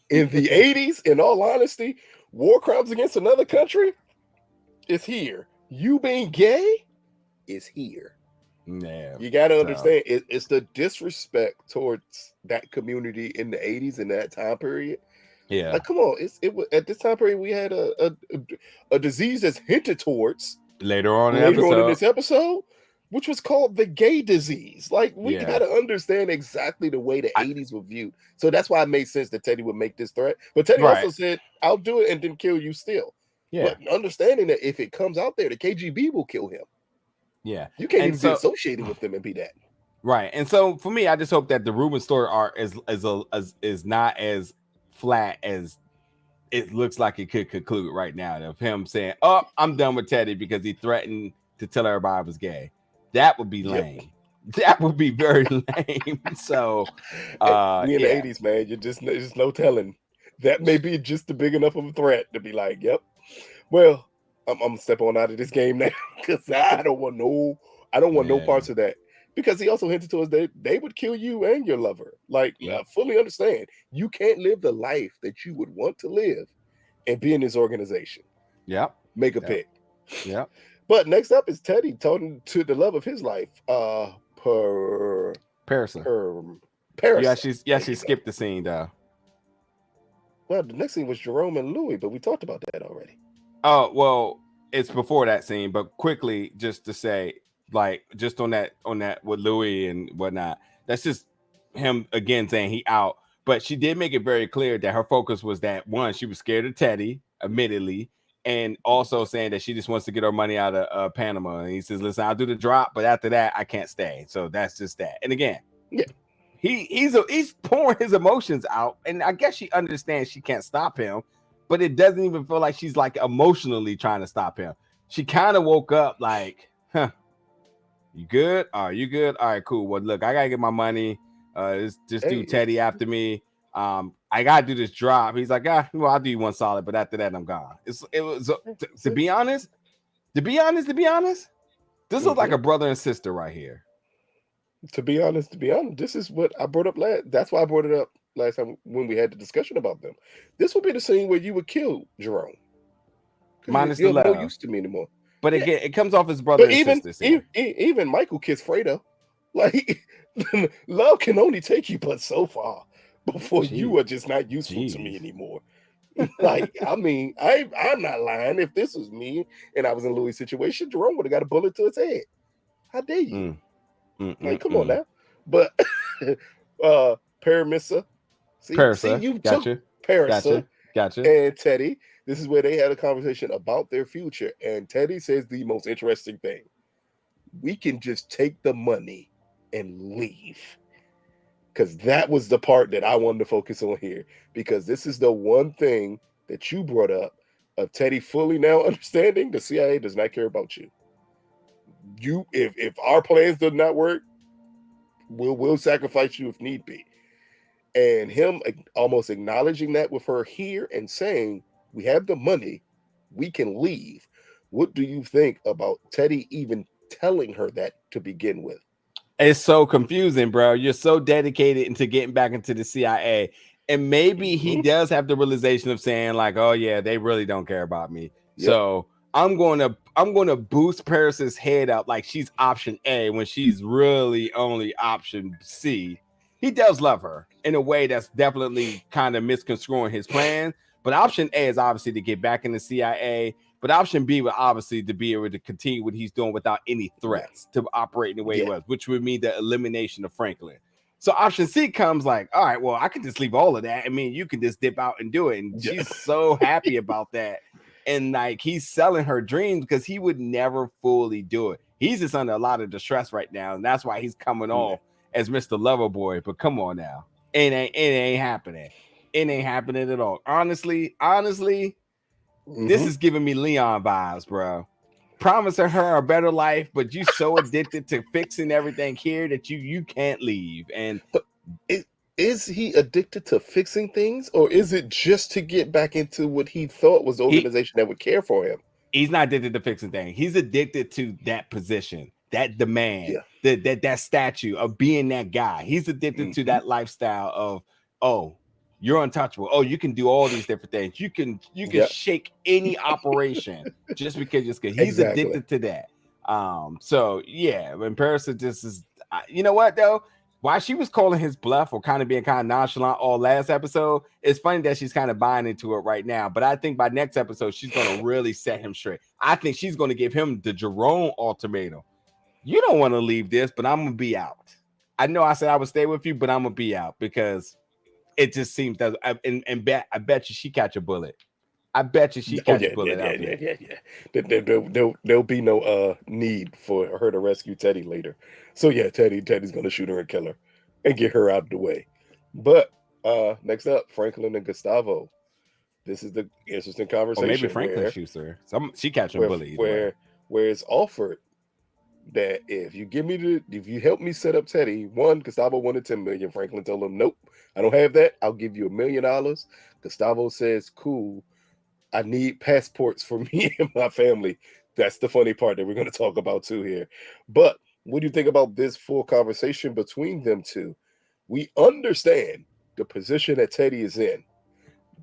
In the 80s, in all honesty, war crimes against another country is here. You being gay is here.
Yeah,
you got to understand, it's the disrespect towards that community in the 80s in that time period.
Yeah,
like, come on, it was at this time period we had a disease that's hinted towards
later on in
this episode, which was called the gay disease. Like, we got to understand exactly the way the 80s were viewed. So that's why it made sense that Teddy would make this threat. But Teddy also said, I'll do it and then kill you still.
Yeah.
But understanding that if it comes out there, the KGB will kill him.
Yeah.
You can't even be associated with them and be that.
Right. And so for me, I just hope that the Ruben story arc is not as flat as it looks like it could conclude right now. Of him saying, I'm done with Teddy because he threatened to tell everybody I was gay. That would be lame. That would be very lame. So
we in the 80s, man, there's no telling. That may be just a big enough of a threat to be like, yep. Well, I'm gonna step on out of this game now because I don't want no parts of that. Because he also hinted to us that they would kill you and your lover. Like, fully understand, you can't live the life that you would want to live and be in this organization.
Yep.
Make a pick.
Yep.
But next up is Teddy talking to the love of his life,
Parison.
Parison.
Yeah, she skipped the scene though.
Well, the next scene was Jerome and Louie, but we talked about that already.
Oh, well, it's before that scene, but quickly, just to say, like, just on that with Louie and whatnot, that's just him again saying he out. But she did make it very clear that her focus was that one, she was scared of Teddy, admittedly, and also saying that she just wants to get her money out of Panama. And he says, "Listen, I'll do the drop, but after that, I can't stay." So that's just that. And again,
yeah,
he's pouring his emotions out, and I guess she understands she can't stop him, but it doesn't even feel like she's like emotionally trying to stop him. She kind of woke up like, "Huh, you good? Are you good? All right, cool. Well, look, I gotta get my money. This dude Teddy after me. I gotta do this drop." He's like, well, I'll do you one solid, but after that, I'm gone. It was to be honest, this looks like a brother and sister right here.
To be honest, this is what I brought up last. That's why I brought it up last time when we had the discussion about them. This would be the scene where you would kill Jerome.
Minus
you're
the love.
No use to me anymore.
But again, it comes off as brother and sister.
Even Michael kissed Fredo. Like, love can only take you but so far before you are just not useful to me anymore. Like, I mean, I'm not lying. If this was me and I was in Louis' situation, Jerome would have got a bullet to his head. How dare you? Like, come on now. But Paramissa. See, you
gotcha.
took Parissa
Gotcha.
and Teddy. This is where they had a conversation about their future. And Teddy says the most interesting thing. We can just take the money and leave. Because that was the part that I wanted to focus on here. Because this is the one thing that you brought up of Teddy fully now understanding the CIA does not care about you. If our plans do not work, we'll sacrifice you if need be. And him almost acknowledging that with her here and saying, we have the money, we can leave. What do you think about Teddy even telling her that to begin with?
It's so confusing, bro. You're so dedicated into getting back into the CIA. And maybe he does have the realization of saying, like, oh yeah, they really don't care about me. Yep. So I'm going to boost Paris's head up like she's option A when she's really only option C. He does love her in a way that's definitely kind of misconstruing his plan. But option A is obviously to get back in the CIA. But option B would obviously to be able to continue what he's doing without any threats to operate in the way he was, which would mean the elimination of Franklin. So option C comes like, all right, well, I can just leave all of that. I mean, you can just dip out and do it. And she's so happy about that. And like he's selling her dreams because he would never fully do it. He's just under a lot of distress right now. And that's why he's coming off as Mr. Loverboy. But come on now. It ain't happening. It ain't happening at all. Honestly, this is giving me Leon vibes, bro. Promising her a better life, but you so addicted to fixing everything here that you can't leave. And
is he addicted to fixing things, or is it just to get back into what he thought was the organization that would care for him?
He's not addicted to fixing things. He's addicted to that position, that demand, that statue of being that guy. He's addicted to that lifestyle of, oh, you're untouchable. Oh, you can do all these different things. You can shake any operation just because he's addicted to that. So yeah, when Paris just is, you know what though? While she was calling his bluff or kind of being kind of nonchalant all last episode, it's funny that she's kind of buying into it right now. But I think by next episode, she's going to really set him straight. I think she's going to give him the Jerome ultimatum. You don't want to leave this, but I'm going to be out. I know I said I would stay with you, but I'm going to be out because it just seems that, I bet you she catch a bullet. I bet you she catch a bullet out there.
There'll be no need for her to rescue Teddy later. So yeah, Teddy's gonna shoot her and kill her and get her out of the way. But next up, Franklin and Gustavo. This is the interesting conversation.
Or maybe Franklin shoots her. She catching a bullet.
Where it's offered that if you help me set up Teddy, Gustavo wanted $10 million. Franklin told him, nope, I don't have that. I'll give you $1 million. Gustavo says, cool. I need passports for me and my family. That's the funny part that we're going to talk about too here. But what do you think about this full conversation between them two? We understand the position that Teddy is in.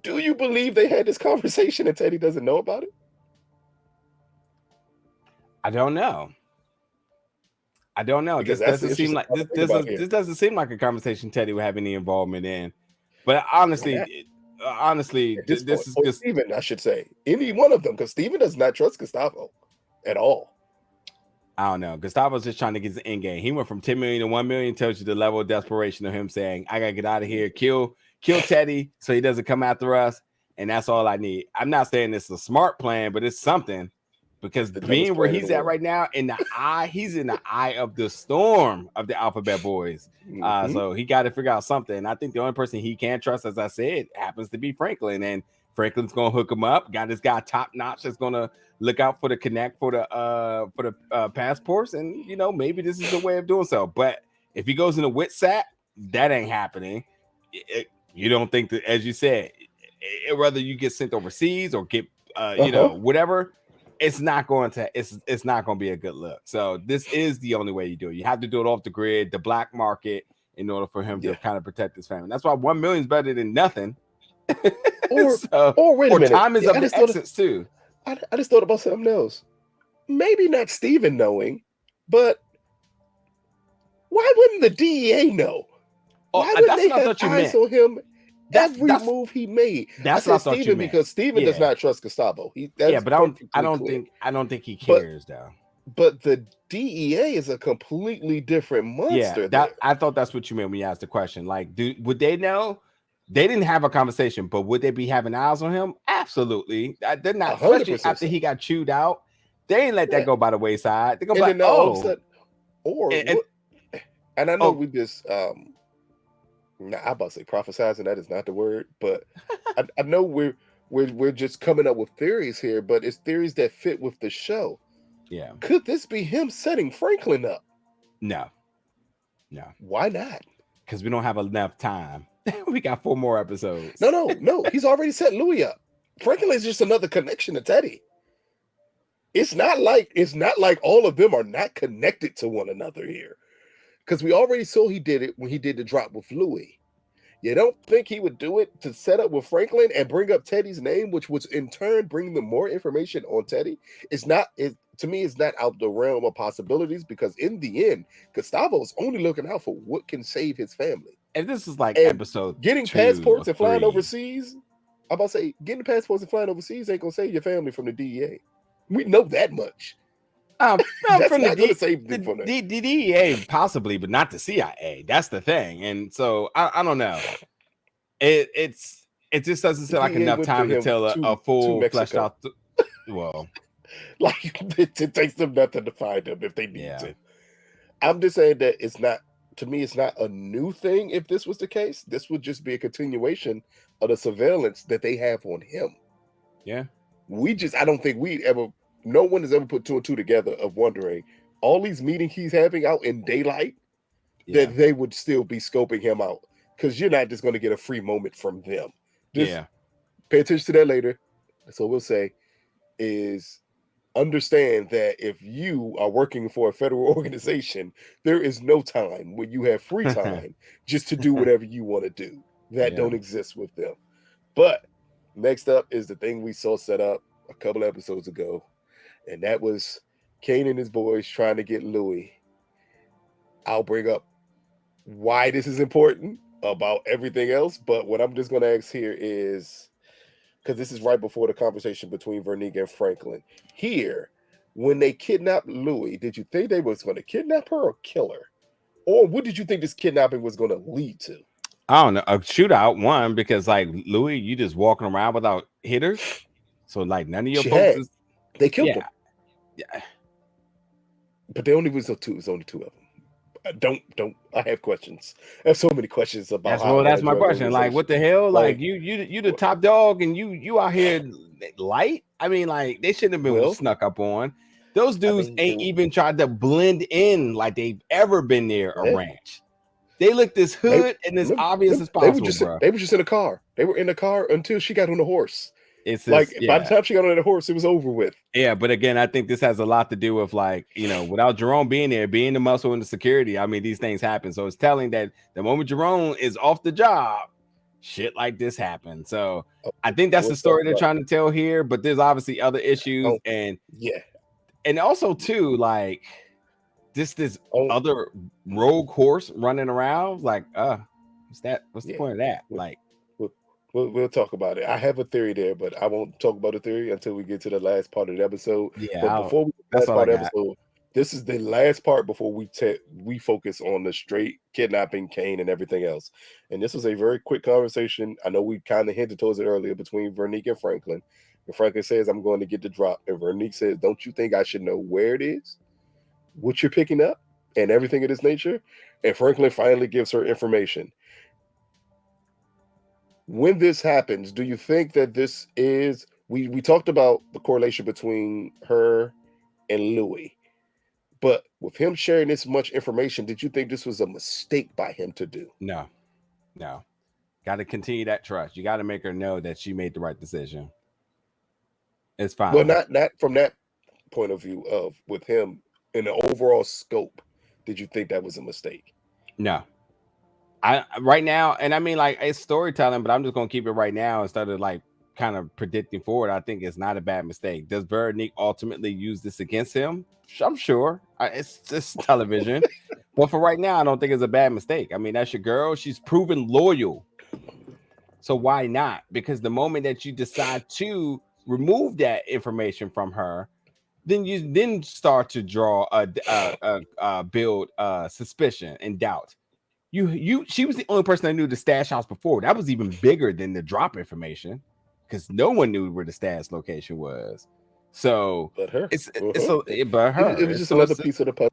Do you believe they had this conversation and Teddy doesn't know about it?
I don't know. This doesn't seem like this doesn't seem like a conversation Teddy would have any involvement in. But honestly, honestly,
at this
this
point.
is
Or
just.
Steven, I should say. Any one of them, because Steven does not trust Gustavo at all.
I don't know. Gustavo's just trying to get his end game. He went from 10 million to 1 million. Tells you the level of desperation of him saying, "I gotta get out of here, kill Teddy, so he doesn't come after us." And that's all I need. I'm not saying it's a smart plan, but it's something. Because
The dumbest
being where
plan in
he's
the
at
world.
right now, he's in the eye of the storm of the Alphabet Boys.
Mhm.
So he got to figure out something. I think the only person he can trust, as I said, happens to be Franklin. And Franklin's gonna hook him up. Got this guy top notch that's gonna look out for the connect for the passports, and maybe this is a way of doing so. But if he goes in the WITSAT, that ain't happening. You don't think that, as you said, whether you get sent overseas or get whatever, it's not going to be a good look. So this is the only way you do it. You have to do it off the grid, the black market, in order for him to kind of protect his family. That's why 1 million is better than nothing.
Or wait a minute.
Time is of the exits too.
I just thought about something else. Maybe not Steven knowing, but why wouldn't the DEA know? Why wouldn't they have eyes on him every move he made?
That's
I said Steven because Steven does not trust Gustavo.
But I don't think he cares though.
But the DEA is a completely different monster.
I thought that's what you meant when you asked the question. Like, would they know? They didn't have a conversation, but would they be having eyes on him? Absolutely. They're not, especially after he got chewed out. They ain't let that go by the wayside. They're gonna be like,
all of a sudden, and I know we just I'm about to say prophesizing, that is not the word, but I know we're just coming up with theories here, but it's theories that fit with the show.
Yeah.
Could this be him setting Franklin up?
No.
Why not?
Because we don't have enough time. We got 4 more episodes.
No. He's already set Louie up. Franklin is just another connection to Teddy. It's not like all of them are not connected to one another here. Because we already saw he did it when he did the drop with Louie. You don't think he would do it to set up with Franklin and bring up Teddy's name, which would in turn bring them more information on Teddy? To me, it's not out the realm of possibilities, because in the end, Gustavo's only looking out for what can save his family.
And this is like episode
getting passports and flying overseas. I'm about to say, getting passports and flying overseas ain't gonna save your family from the DEA. We know that much.
That's
from not gonna save them from that.
The DEA possibly, but not the CIA. That's the thing. And so I don't know. It just doesn't seem like enough time to tell a full fleshed out. Well,
like it takes them nothing to find them if they need to. I'm just saying that it's not. To me, it's not a new thing. If this was the case, this would just be a continuation of the surveillance that they have on him.
Yeah.
I don't think no one has ever put 2 and 2 together of wondering all these meetings he's having out in daylight, that they would still be scoping him out. Because you're not just going to get a free moment from them. Just pay attention to that later. That's all we'll say is, understand that if you are working for a federal organization, there is no time when you have free time just to do whatever you want to do. That don't exist with them. But next up is the thing we saw set up a couple episodes ago, and that was Kane and his boys trying to get Louie. I'll bring up why this is important about everything else, but what I'm just going to ask here is, because this is right before the conversation between Veronique and Franklin. Here, when they kidnapped Louie, did you think they was going to kidnap her or kill her? Or what did you think this kidnapping was going to lead to?
I don't know. A shootout, one, because like Louie, you just walking around without hitters. So like none of your folks
they killed them.
Yeah.
But they only was two. It was only 2 of them. I have questions. I have so many questions about
that's my question. Like, what the hell? Like you the top dog and you out here light? I mean, like, they shouldn't have been snuck up on. Those dudes ain't even tried to blend in like they've ever been near a ranch. They looked as hood and as obvious as possible.
They were just in a car. They were in the car until she got on the horse.
It's
like by the time she got on the horse, it was over with.
Yeah, but again, I think this has a lot to do with, like, without Jerome being there, being the muscle and the security. I mean, these things happen. So it's telling that the moment Jerome is off the job, shit like this happens. So I think that's the story they're trying to tell here. But there's obviously other issues, and also too, like this other rogue horse running around. Like, what's the point of that? Like,
We'll talk about it. I have a theory there, but I won't talk about the theory until we get to the last part of the episode. But
Yeah,
before we get to the
that's
last
all I
part of the
got.
episode, this is the last part before we focus on the straight kidnapping Kane and everything else. And this was a very quick conversation. I know we kind of hinted towards it earlier between Veronique and Franklin. And Franklin says, "I'm going to get the drop," and Veronique says, "Don't you think I should know where it is, what you're picking up, and everything of this nature?" And Franklin finally gives her information. When this happens, do you think that this is we talked about the correlation between her and Louie, but with him sharing this much information, did you think this was a mistake by him to do?
No. Got to continue that trust. You got to make her know that she made the right decision. It's
Well,
fine.
not from that point of view of with him in the overall scope. Did you think that was a mistake?
No. I right now, and I mean, like, it's storytelling, but I'm just gonna keep it right now instead of like kind of predicting forward. I think it's not a bad mistake. Does Veronique ultimately use this against him? I'm sure. It's just television, but for right now, I don't think it's a bad mistake. I mean, that's your girl. She's proven loyal, so why not? Because the moment that you decide to remove that information from her, then you then start to draw build suspicion and doubt. She was the only person that knew the stash house before. That was even bigger than the drop information because no one knew where the stash location was. So
But her,
but her.
it was just another piece of the puzzle.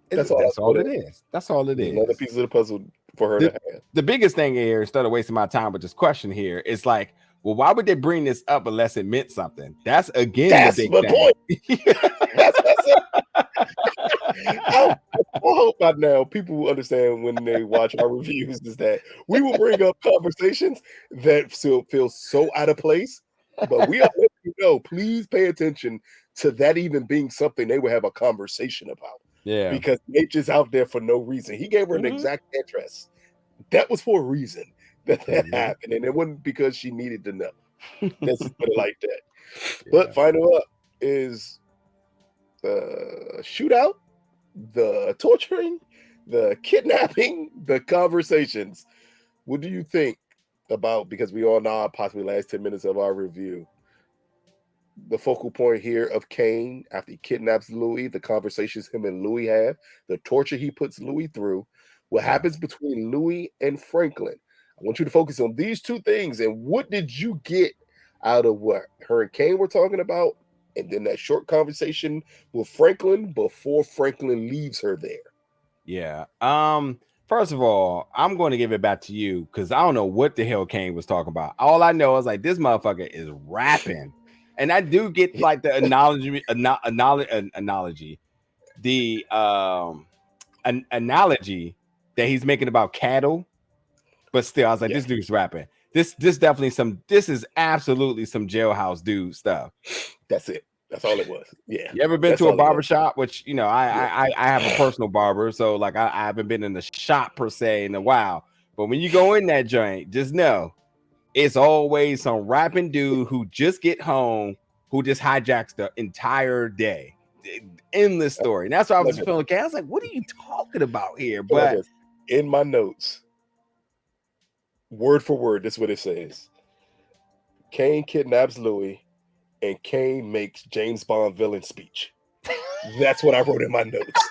That's all
it is. That's all it is.
Another piece of the puzzle for her to have.
The biggest thing here, instead of wasting my time with this question here, is like, well, why would they bring this up unless it meant something? That's again the big thing.
That's it. I hope by now people will understand when they watch our reviews is that we will bring up conversations that still feel so out of place, but we are letting you know, please pay attention to that even being something they would have a conversation about.
Yeah,
because Nature's out there for no reason. He gave her an exact address. That was for a reason that happened, and it wasn't because she needed to know. Let's put it like that. Yeah. But final up is the shootout, the torturing, the kidnapping, the conversations. What do you think about, because we all know possibly last 10 minutes of our review, the focal point here of Kane after he kidnaps Louie, the conversations him and Louie have, the torture he puts Louie through, what happens between Louie and Franklin. I want you to focus on these two things. And what did you get out of what her and Kane were talking about? And then that short conversation with Franklin before Franklin leaves her there.
Yeah. First of all, I'm going to give it back to you because I don't know what the hell Kane was talking about. All I know is like this motherfucker is rapping. And I do get like the analogy, the an analogy that he's making about cattle, but still, I was like, this dude's rapping. This is absolutely some jailhouse dude stuff.
That's it. That's all it was. Yeah.
You ever been to a barber shop? Which I have a personal barber, so like I haven't been in the shop per se in a while. But when you go in that joint, just know it's always some rapping dude who just get home, who just hijacks the entire day. Endless story. And that's why I was feeling okay. I was like, what are you talking about here? But
in my notes, word for word, this is what it says. Kane kidnaps Louie and Kane makes James Bond villain speech. That's what I wrote in my notes.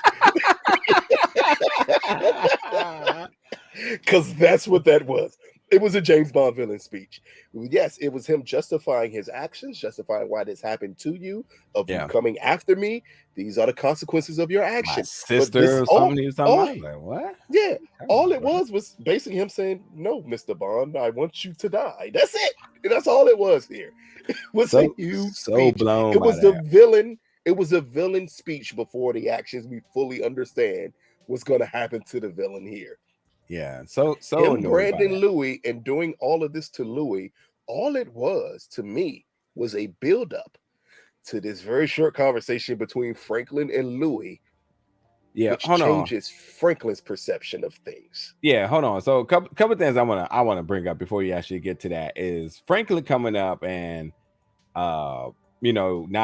Because that's what that was. It was a James Bond villain speech. Yes, it was him justifying his actions, justifying why this happened to you, of you coming after me. These are the consequences of your actions.
My sister or something he was talking about. Like, what?
Yeah. All it was basically him saying, no, Mr. Bond, I want you to die. That's it. And that's all it was here. It was a huge speech.
Blown
it was the villain. It was a villain speech before the actions we fully understand what's going to happen to the villain here.
Yeah, so
him branding Louie and doing all of this to Louie, all it was to me was a build-up to this very short conversation between Franklin and Louie.
Yeah,
which changes Franklin's perception of things.
Yeah, hold on. So a couple things I want to bring up before you actually get to that is Franklin coming up and not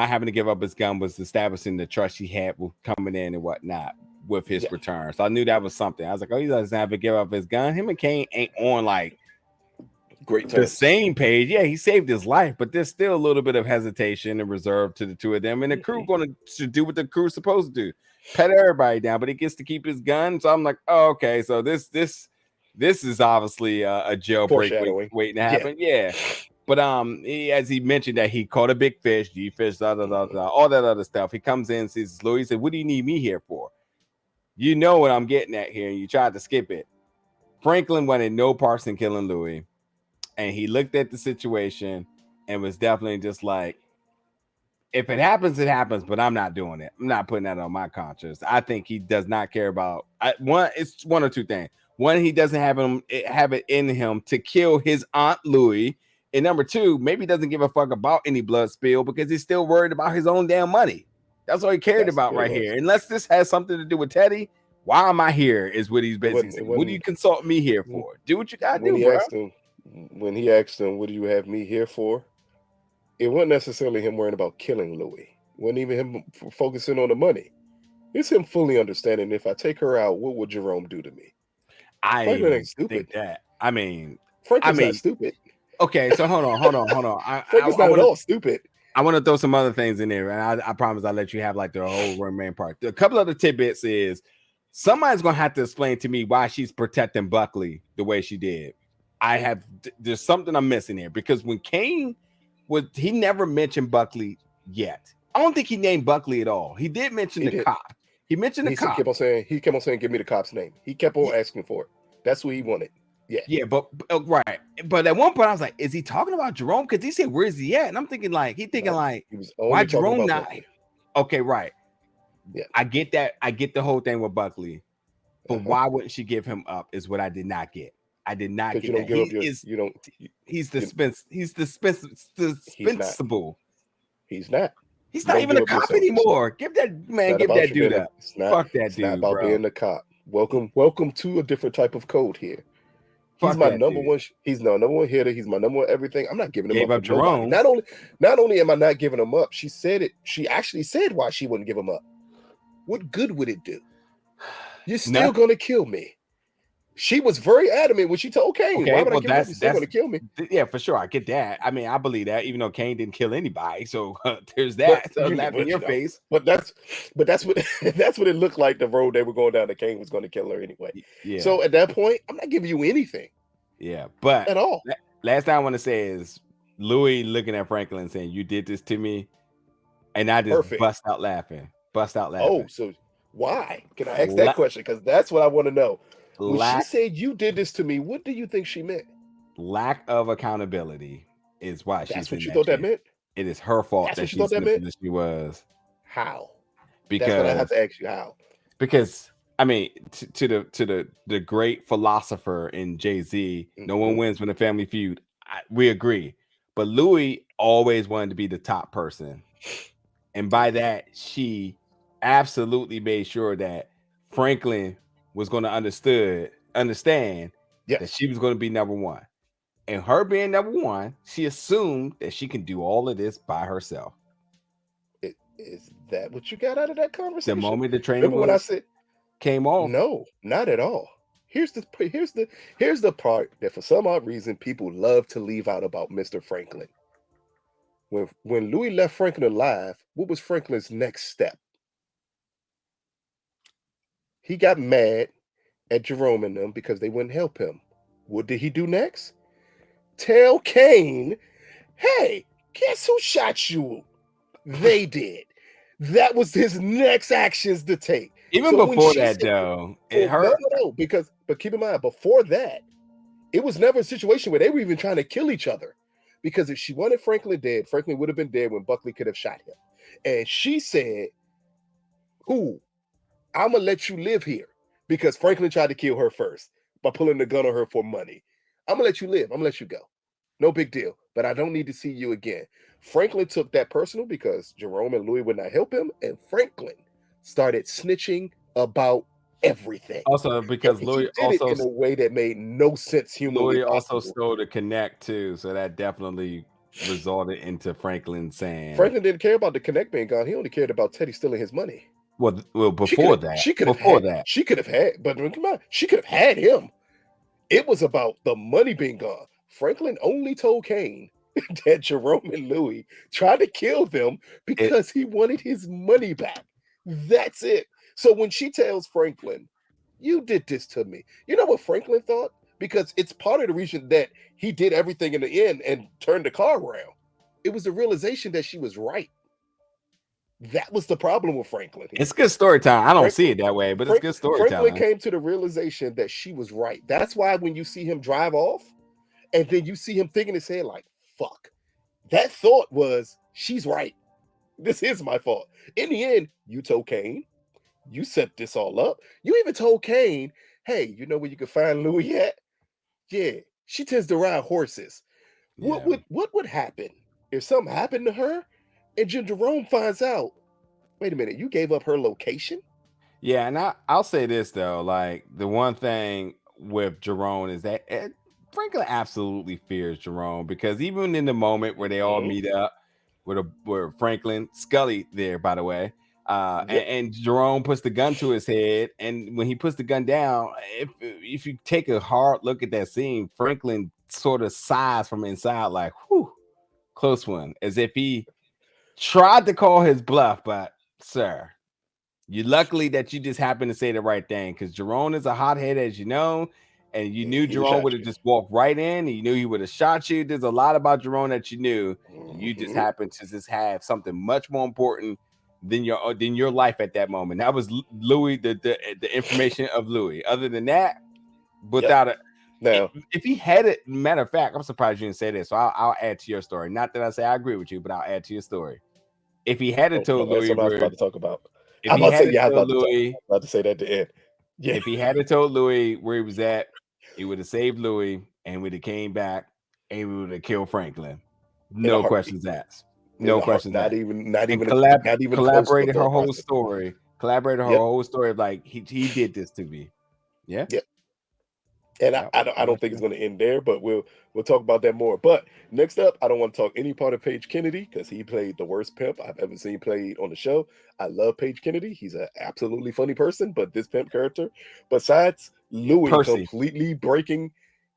having to give up his gun was establishing the trust he had with coming in and whatnot with his return. So I knew that was something. I was like, oh, he doesn't have to give up his gun. Him and Kane ain't on like
great
the
terms.
same page. Yeah, he saved his life, but there's still a little bit of hesitation and reserve to the two of them. And the crew going to do what the crew's supposed to do, pet everybody down, but he gets to keep his gun. So I'm like, oh, okay, so this is obviously a jailbreak waiting to happen. Yeah. But as he mentioned that he caught a big fish, G fish, all that other stuff. He comes in, sees Louie, said, "What do you need me here for? You know what I'm getting at here. You tried to skip it." Franklin wanted no parts in killing Louie, and he looked at the situation and was definitely just like, "If it happens, it happens, but I'm not doing it. I'm not putting that on my conscience." I think he does not care about it's one or two things. One, he doesn't have it in him to kill his Aunt Louie. And number two, maybe he doesn't give a fuck about any blood spill because he's still worried about his own damn money. That's all he cared about right here. Unless this has something to do with Teddy, why am I here? Is what he's basically saying. What do you consult me here for? Do what you gotta do, bro.
When he asked him, "What do you have me here for?" It wasn't necessarily him worrying about killing Louie. It wasn't even him focusing on the money. It's him fully understanding, if I take her out, what would Jerome do to me?
Franklin ain't stupid. Think that.
Franklin's not stupid.
Okay, so hold on.
Franklin's not at all stupid.
I want to throw some other things in there, and I promise I'll let you have like the whole main part. A couple other tidbits is somebody's gonna have to explain to me why she's protecting Buckley the way she did. There's something I'm missing here, because when Kane he never mentioned Buckley yet. I don't think he named Buckley at all. He did mention the cop. He mentioned the cop.
He kept on saying, "Give me the cop's name." He kept on asking for it. That's what he wanted. Yeah,
but right. But at one point I was like, is he talking about Jerome? Because he said, "Where is he at?" And I'm thinking like, why Jerome not? Buckley. Okay, right. Yeah, I get that. I get the whole thing with Buckley, but why wouldn't she give him up? Is what I did not get. I did not get that. He's dispensable.
He's not.
He's not even a cop anymore. Give that dude up. Fuck that dude.
It's not about being a cop. Welcome to a different type of code here. He's my number one. He's my number one hitter. He's my number one everything. I'm not giving him up. Jerome. Not only am I not giving him up, she said it. She actually said why she wouldn't give him up. What good would it do? You're still gonna kill me. She was very adamant when she told Kane, "Why would I give him up? You're still gonna kill me."
Yeah, for sure. I get that. I mean, I believe that, even though Kane didn't kill anybody. So there's that. So laugh in your face.
But that's what that's what it looked like. The road they were going down, that Kane was going to kill her anyway. Yeah. So at that point, I'm not giving you anything.
Yeah, but
at all.
Last thing I want to say is Louie looking at Franklin saying, "You did this to me," and I just bust out laughing. Oh, so why? Can I ask that question? Because that's what I want to know. When she said, "You did this to me," what do you think she meant? Lack of accountability is why she's.
That's what you thought that meant?
It is her fault that she's in the position she was.
How?
Because
that's what I have to ask you. How?
Because I mean, to the great philosopher in Jay-Z, no one wins when a family feud. We agree, but Louie always wanted to be the top person, and by that she absolutely made sure that Franklin was going to understand that she was going to be number one. And her being number one, she assumed that she can do all of this by herself.
Is that what you got out of that conversation?
The moment the trainer came off?
No, not at all. Here's the part that for some odd reason people love to leave out about Mr. Franklin. When Louie left Franklin alive, what was Franklin's next step? He got mad at Jerome and them because they wouldn't help him. What did he do next? Tell Kane, "Hey, guess who shot you?" They did. That was his next actions to take.
Even before that, though, it hurt.
No, but keep in mind, before that, it was never a situation where they were even trying to kill each other. Because if she wanted Franklin dead, Franklin would have been dead when Buckley could have shot him. And she said, "I'm gonna let you live here," because Franklin tried to kill her first by pulling the gun on her for money. "I'm gonna let you live. I'm gonna let you go. No big deal. But I don't need to see you again." Franklin took that personal because Jerome and Louie would not help him, and Franklin started snitching about everything.
Also, because Louie
did it in a way that made no sense humanly.
Louie also stole the connect too, so that definitely resulted into Franklin saying
Franklin didn't care about the connect being gone. He only cared about Teddy stealing his money.
Well, before that, she could have had him. It was about the money being gone.
Franklin only told Kane that Jerome and Louie tried to kill them
It,
because he wanted his money back. That's it. So when she tells Franklin, "You did this to me," you know what Franklin thought? Because it's part of the reason that he did everything in the end and turned the car around. It was the realization that she was right. That was the problem with Franklin
it's
here.
good story time. I don't see
Franklin,
it that way, but it's good
Franklin
storytelling.
came to the realization that she was right. That's why when you see him drive off, and then you see him thinking in his head like, "Fuck," that thought was, "She's right. This is my fault." In the end, you told Kane, you set this all up. You even told Kane, "Hey, you know where you can find Louie at? Yeah, she tends to ride horses."
Yeah.
What would happen if something happened to her and Jerome finds out? Wait a minute, you gave up her location?
Yeah, and I'll say this though, like the one thing with Jerome is that Franklin absolutely fears Jerome because even in the moment where they all
Mhm.
meet up where Franklin Scully there, by the way,
Yep.
and Jerome puts the gun to his head, and when he puts the gun down, if you take a hard look at that scene, Franklin sort of sighs from inside, like, "Whew, close one," as if he tried to call his bluff, but sir. You luckily that you just happened to say the right thing because Jerome is a hothead, as you know, and you knew
He would
Jerome
shot
would have
you.
just walked right in, and you knew he would have shot you. There's a lot about Jerome that you knew. You just
Mhm.
happened to just have something much more important than your life at that moment. That was Louis, the information of Louis. Other than that,
Yep.
without a
Now,
if he had it, matter of fact, I'm surprised you didn't say this. So I'll add to your story. Not that I say I agree with you, but I'll add to your story. If he had
oh,
told
no, that's
Louis
what I was
where
about to talk about.
if
I'm
he
about to
had
say, yeah, I was
told
about to talk, I
Louis
was about to say that at the end. Yeah.
if he had told Louis where he was at, he would have saved Louis and would have came back and we would have killed Franklin.
In a
No
heartbeat.
questions asked.
In
No
a heart,
questions
not
asked.
even not
And
even not even close to a
collaborated her
thought
whole
process.
story. Collaborated her
Yep.
whole story of like he did this to me. Yeah.
Yep. And
Yep.
I don't think it's going to end there, but we'll talk about that more. But next up, I don't want to talk any part of Paige Kennedy because he played the worst pimp I've ever seen played on the show. I love Paige Kennedy. He's an absolutely funny person, but this pimp character, besides Louis
Percy.
completely breaking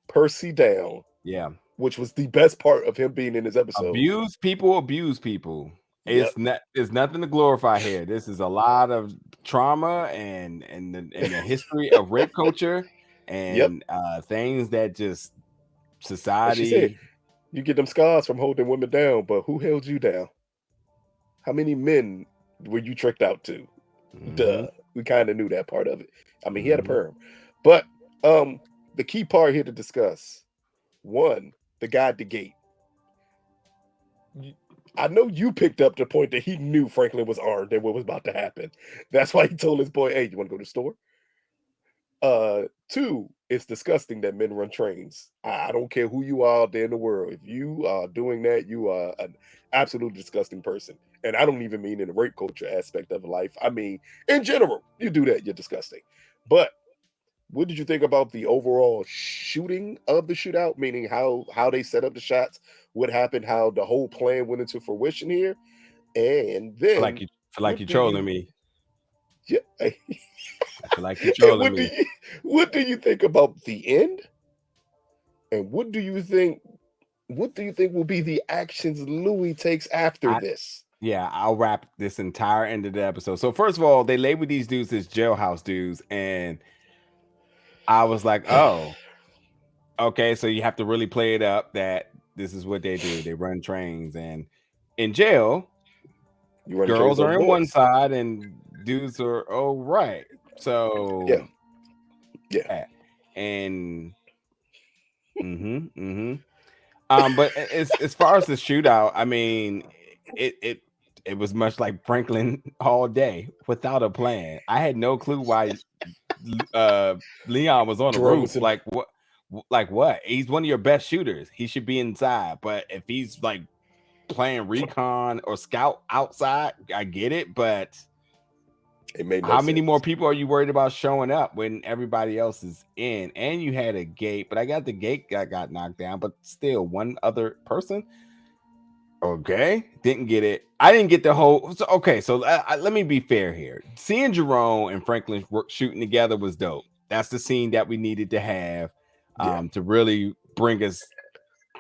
Percy down,
Yeah.
which was the best part of him being in this episode.
Abuse people, abuse people.
Yep.
It's nothing to glorify here. This is a lot of trauma and the history of rape culture
Yep.
and things that just
And she said,
society.
"You get them scars from holding women down, but who held you down? How many men were you tricked out to?"
Mhm,
Duh. We kind of knew that part of it. I mean, he had a
mhm.
perm. But the key part here to discuss, one, the guy at the gate. Y- I know you picked up the point that he knew Franklin was armed and what was about to happen. That's why he told his boy, "Hey, you want to go to the store?" Two, it's disgusting that men run trains. I don't care who you are out there in the world. If you are doing that, you are an absolute disgusting person. And I don't even mean in the rape culture aspect of life. I mean, in general, you do that, you're disgusting. But what did you think about the overall shooting of the shootout? Meaning how they set up the shots, what happened, how the whole plan went into fruition here, and then
Feel like
what
you
do
trolling
you?
me.
Yeah,
I feel like you
and
trolling me.
what do you think about the end? And what do you think will be the actions Louis takes after
I
this?
Yeah, I'll wrap this entire end of the episode. So first of all, they labeled these dudes as jailhouse dudes, and I was like, oh, okay, so you have to really play it up that this is what they do. They run trains, and in jail,
You running trains
girls
on
are in one
boys.
side and dudes are right.
Yeah,
So
yeah.
yeah, and mm-hmm. But as far as the shootout, I mean, it it it was much like Franklin all day without a plan. I had no clue why uh Leon was on the
Jerome
roof.
was in.
Like what? Like what? He's one of your best shooters. He should be inside. But if he's like playing recon or scout outside, I get it. But
It made no
how many more
sense.
people are you worried about showing up when everybody else is in? And you had a gate, but I got the gate got knocked down, but still one other person. Okay, didn't get it. I didn't get the whole. So, okay, so let me be fair here. Seeing Jerome and Franklin shooting together was dope. That's the scene that we needed to have
Yeah,
to really bring us.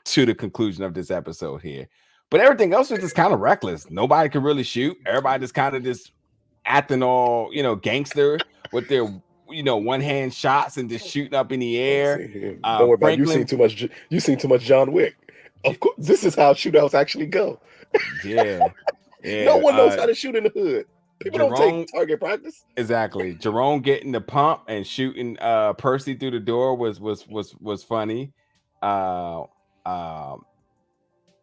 to the conclusion of this episode here. But everything else was just kind of reckless. Nobody could really shoot. Everybody just kind of just acting all, gangster with their, one hand shots and just shooting up in the air.
Don't worry about it.
Franklin,
You seen too much John Wick. Of course, this is how shootouts actually go.
Yeah.
No one knows how to shoot in the hood. People don't take target practice.
Exactly. Jerome getting the pump and shooting Percy through the door was funny. And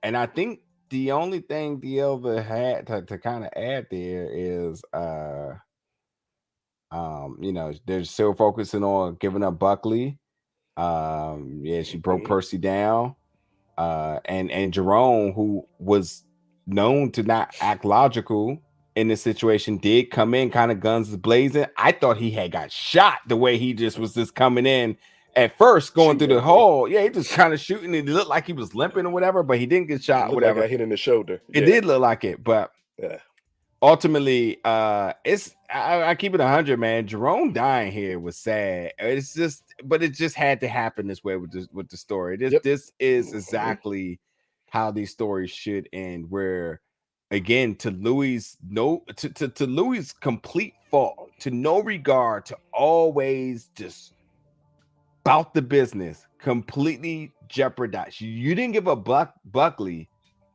I think the only thing Dielva had to kind of add there is they're still focusing on giving up Buckley. She broke Percy down. And Jerome, who was known to not act logical in this situation, did come in kind of guns blazing. I thought he had got shot the way he was just coming in at first, going through the hole. Yeah, he just kind of shooting. It looked like he was limping or whatever, but he didn't get shot. Or whatever,
like got hit in the shoulder.
It did look like it, but ultimately, I keep it 100, man. Jerome dying here was sad. It's just, but it just had to happen this way with the story. This is exactly how these stories should end. Where, again, to Louie's to Louie's complete fault, to no regard, to always just about the business, completely jeopardized. You didn't give up Buckley,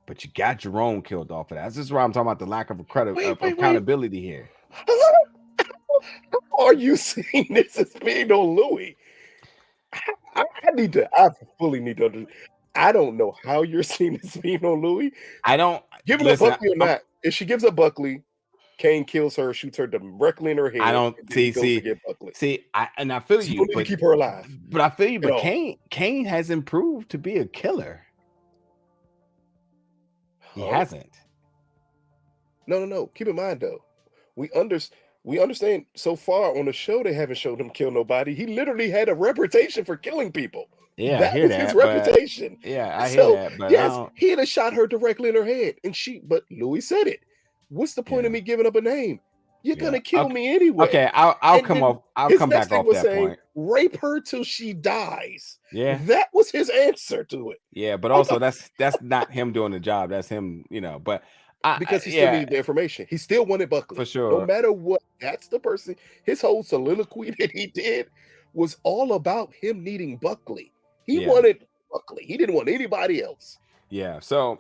but you got Jerome killed off of that. This is where I'm talking about the lack of accountability here.
How are you seeing this as being on Louie? I fully need to understand. I don't know how you're seeing this being on Louie.
I don't
give up Buckley or not. If she gives up Buckley, Kane kills her, shoots her directly in her head.
I don't see. I feel
so
you,
but keep her alive.
But I feel you. But Kane has improved to be a killer. He hasn't.
No. Keep in mind though, we understand so far on the show they haven't showed him kill nobody. He literally had a reputation for killing people.
Yeah,
that was his reputation.
I hear that. But
yes, he had shot her directly in her head, but Louie said it. What's the point of me giving up a name? You're gonna kill me anyway.
Okay, I'll come back off that point.
Rape her till she dies.
Yeah,
that was his answer to it.
Yeah, but also that's not him doing the job. That's him, But
because he still needed the information. He still wanted Buckley
for sure.
No matter what, that's the person. His whole soliloquy that he did was all about him needing Buckley. He wanted Buckley. He didn't want anybody else.
Yeah. So.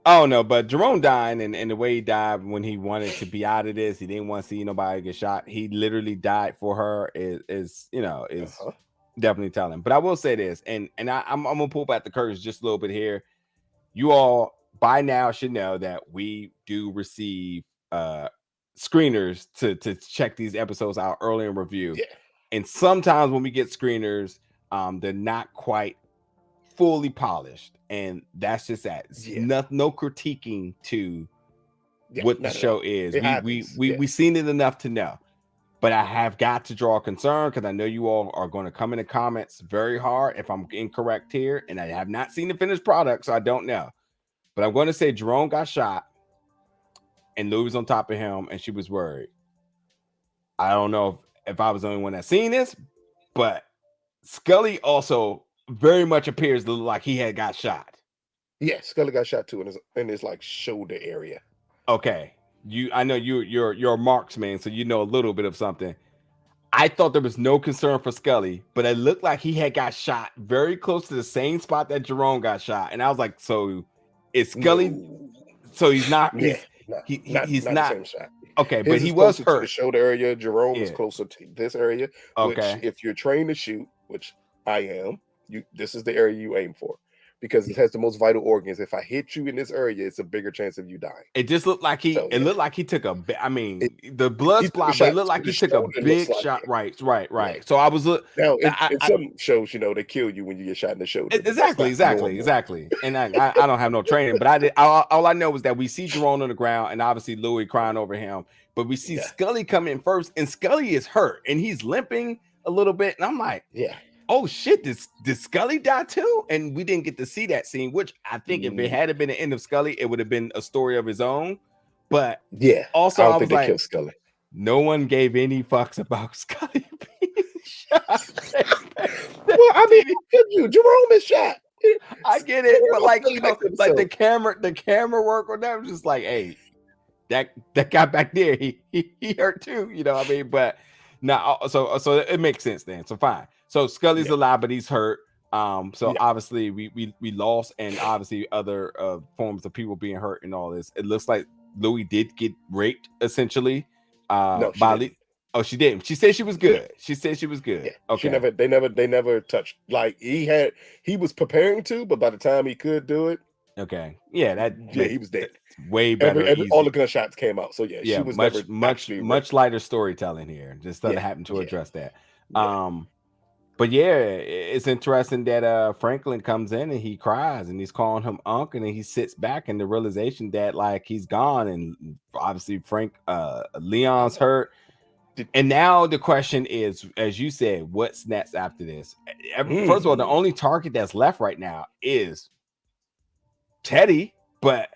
Oh no, but Jerome dying and the way he died when he wanted to be out of this, he didn't want to see nobody get shot. He literally died for her is definitely telling. But I will say this, and I'm gonna pull back the curtains just a little bit here. You all by now should know that we do receive screeners to check these episodes out early in review.
Yeah.
And sometimes when we get screeners, they're not quite fully polished, and that's just that. No critiquing to what the show is. We seen it enough to know, but I have got to draw a concern because I know you all are going to come in the comments very hard if I'm incorrect here, and I have not seen the finished product, so I don't know. But I'm going to say Jerome got shot, and Louie was on top of him, and she was worried. I don't know if I was the only one that seen this, but Scully also very much appears to look like he had got shot.
Yeah, Scully got shot too in his like shoulder area.
Okay, I know you're a marksman, so you know a little bit of something. I thought there was no concern for Scully, but it looked like he had got shot very close to the same spot that Jerome got shot, and I was like, so is Scully? No. So he's not.
Yeah,
he's not.
The same shot.
Okay, but he was hurt.
To the shoulder area. Jerome was closer to this area.
Okay,
which if you're trained to shoot, which I am. This is the area you aim for because it has the most vital organs. If I hit you in this area, it's a bigger chance of you dying.
It just looked like it looked like he took a. I mean, the blood spot, but it looked like he took a big shot. Right. So I was
now in some shows, they kill you when you get shot in the shoulder.
Exactly. And I don't have no training, but all I know was that we see Jerome on the ground, and obviously Louie crying over him, but we see Scully come in first, and Scully is hurt, and he's limping a little bit, and I'm like, oh shit, did Scully die too? And we didn't get to see that scene, which I think if it had been the end of Scully, it would have been a story of his own. But also I was like,
Scully.
No one gave any fucks about Scully being shot.
Well, I mean, Jerome is shot.
I get
Spin
it, but
it off
like,
the next
like
episode.
the camera work on that was just like, hey, that guy back there, he hurt too, you know what I mean? But now, so it makes sense then. So fine. So Scully's
Yeah,
alive, but he's hurt. So
yeah.
obviously we lost, and obviously other forms of people being hurt and all this. It looks like Louie did get raped essentially.
No, she
By
didn't.
oh, she didn't. She said she was
No,
good. She said she was
yeah,
good.
she
Okay.
never. They never touched. Like he was preparing to, but by the time he could do it,
Okay. Yeah, that
yeah,
makes
he was dead.
that's way better,
Every all
easy.
the gunshots came out. So yeah, she
Yeah,
was never actually
much
raped.
lighter storytelling here. Just
Yeah,
having to
yeah,
address that.
yeah.
Um, but yeah, it's interesting that Franklin comes in and he cries and he's calling him Unc, and then he sits back in the realization that like he's gone, and obviously
I
Leon's
know.
hurt.
Did,
And now the question is, as you said, what's next after this? First of all, the
mm,
only target that's left right now is Teddy, but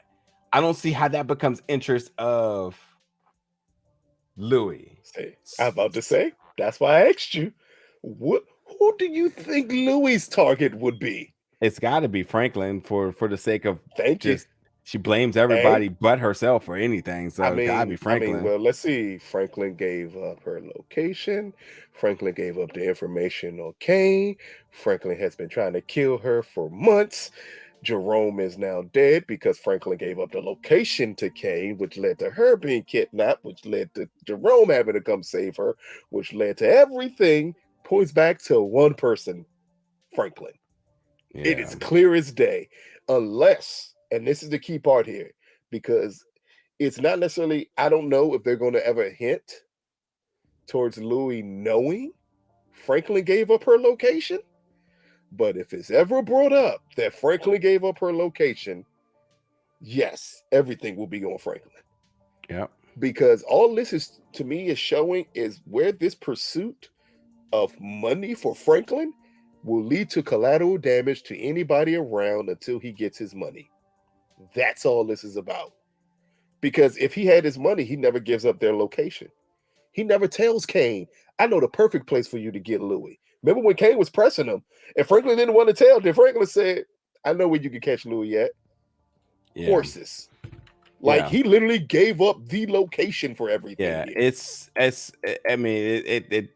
I don't see how that becomes interest of Louis.
say, I'm about to say. That's why I asked you. What? Who do you think Louis' target would be?
It's got to be Franklin for the sake of
Thank you.
just she blames
Hey,
everybody but herself for anything. So it's got to be Franklin.
well, let's see. Franklin gave up her location. Franklin gave up the information on Kane. Franklin has been trying to kill her for months. Jerome is now dead because Franklin gave up the location to Kane, which led to her being kidnapped, which led to Jerome having to come save her, which led to everything points back to one person, Franklin. It
Yeah.
is clear as day, unless, and this is the key part here, because it's not necessarily, I don't know if they're going to ever hint towards Louis knowing Franklin gave up her location. But if it's ever brought up that Franklin gave up her location, yes, everything will be on Franklin.
Yep.
Because all this is to me is showing is where this pursuit of money for Franklin will lead to collateral damage to anybody around until he gets his money. That's all this is about. Because if he had his money, he never gives up their location. He never tells Kane, I know the perfect place for you to get Louis. Remember when Kane was pressing him and Franklin didn't want to tell, then Franklin said, I know where you can catch Louis at.
Yeah.
Horses. Like
Yeah.
he literally gave up the location for everything
Yeah.
here.
It's I mean it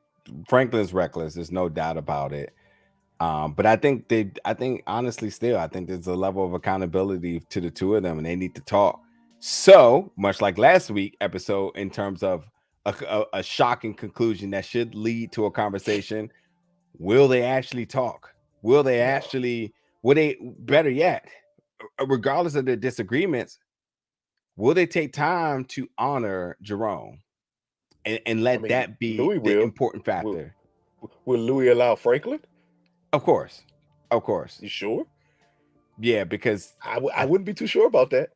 Franklin's reckless. There's no doubt about it. But I think honestly still I think there's a level of accountability to the two of them, and they need to talk. So much like last week episode, in terms of a shocking conclusion that should lead to a conversation, will they actually talk? Will they
No.
actually, will they, better yet, regardless of their disagreements, will they take time to honor Jerome and
I
let
mean,
that be
Louis
the
will.
important
Will
factor?
will Louis allow Franklin?
Of course. Of course.
You sure?
Yeah, because
I wouldn't be too sure about that.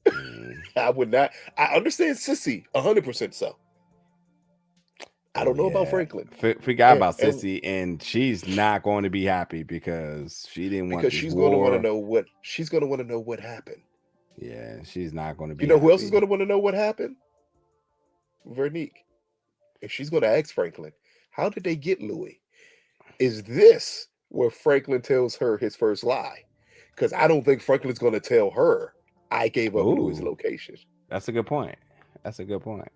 mm,
I would not. I understand Sissy 100% so. I
oh
don't know about
yeah,
Franklin.
forgot about
And
Sissy, and she's not going to be happy because she didn't want
because
this
she's going to want to
war.
know what she's going to want to know what happened.
Yeah, she's not going to
You
be
know who else is
happy.
going to want to know what happened? Veronique. And she's going to ask Franklin, how did they get Louis? Is this where Franklin tells her his first lie? Because I don't think Franklin's going to tell her I gave up Louis'
Oh,
location.
that's a good point. That's a good point.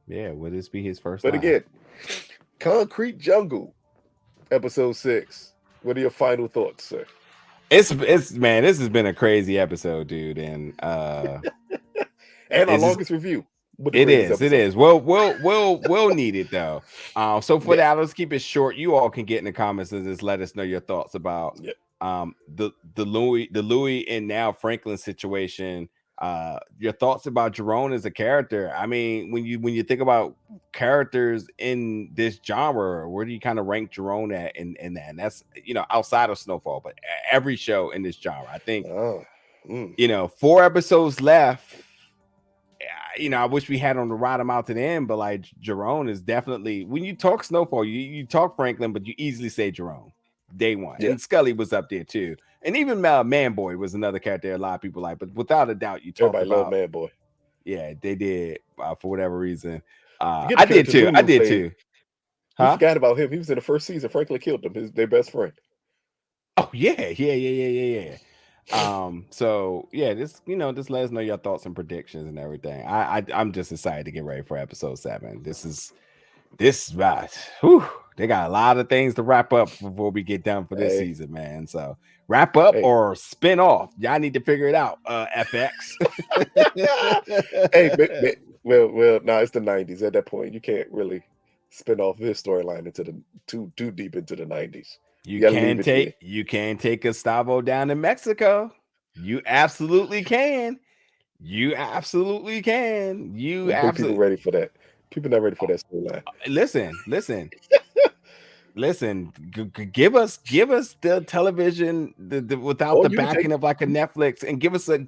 Yeah, will this be his first
But
lie?
again, Concrete Jungle, episode 6. What are your final thoughts, sir?
It's man, this has been a crazy episode, dude, and
And our
it's just
longest review with the
it
greatest
is. It
episode.
is. We'll need it though. So for
Yeah.
that, let's keep it short. You all can get in the comments and just let us know your thoughts about
Yeah.
the Louis and now Franklin situation. Your thoughts about Jerome as a character. I mean, when you think about characters in this genre, where do you kind of rank Jerome at in that? And that's outside of Snowfall, but every show in this genre. I think
Oh. Mm.
4 episodes left. I wish we had on the ride him out to the end, but like Jerome is definitely, when you talk Snowfall, you talk Franklin, but you easily say Jerome day one.
Yeah.
And Scully was up there too. And even Man Boy was another character a lot of people like, but without a doubt, you talked
Everybody love
about,
Man Boy.
yeah, they did for whatever reason.
Forget the
I did
character
too. I
Lulu
did
played.
too.
We
Huh?
forgot about him. He was in the first season. Franklin killed him. Their best friend.
Oh yeah. So yeah, just just let us know your thoughts and predictions and everything. I'm just excited to get ready for episode 7. This right. Whew, they got a lot of things to wrap up before we get done for this
Hey,
season, man. So wrap up
hey,
or spin off. Y'all need to figure it out. FX.
hey, well, no, it's the '90s. At that point, you can't really spin off this storyline into the too deep into the '90s. You gotta leave it here.
You can take Gustavo down to Mexico. You absolutely can. You absolutely can.
I
You
don't think people
absolutely
ready for that. People not ready for that storyline.
listen. Give us the television without
Or
the
you can take
backing of like a Netflix, and give us I'm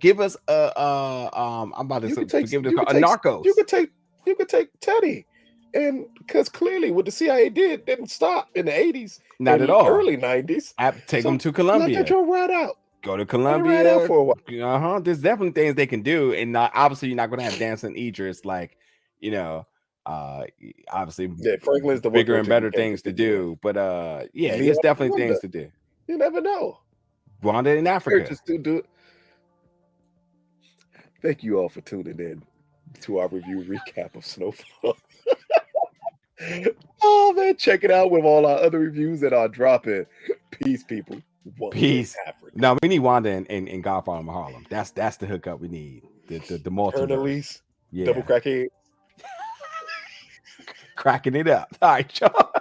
about to
you could take
forgive this
you could
a
take you
Narcos.
could take you could take Teddy, and because clearly what the CIA didn't stop in the '80s
Not at
and
all.
early '90s.
Take them
So
to
let that
Colombia.
joint ride out.
Go to
Let it ride out
Colombia.
for a while.
There's definitely things they can do, and obviously you're not going to have Damson Idris like obviously
Yeah, Franklin's the one
bigger
going
and
to take the
better
cake
things
if they
to
do that.
do. But yeah,
Leon
there's definitely
Wonder.
things to do.
You never know.
Rwanda in Africa.
Just to do it. Thank you all for tuning in to our review recap of Snowfall. Oh man, check it out with all our other reviews that are dropping. Peace, people. Wanda
Peace.
Africa.
No, we need Wanda in Godfather Harlem. That's the hookup we need. The multiverse.
Ernalise,
Yeah.
double cracking.
Cracking it up. All right, y'all.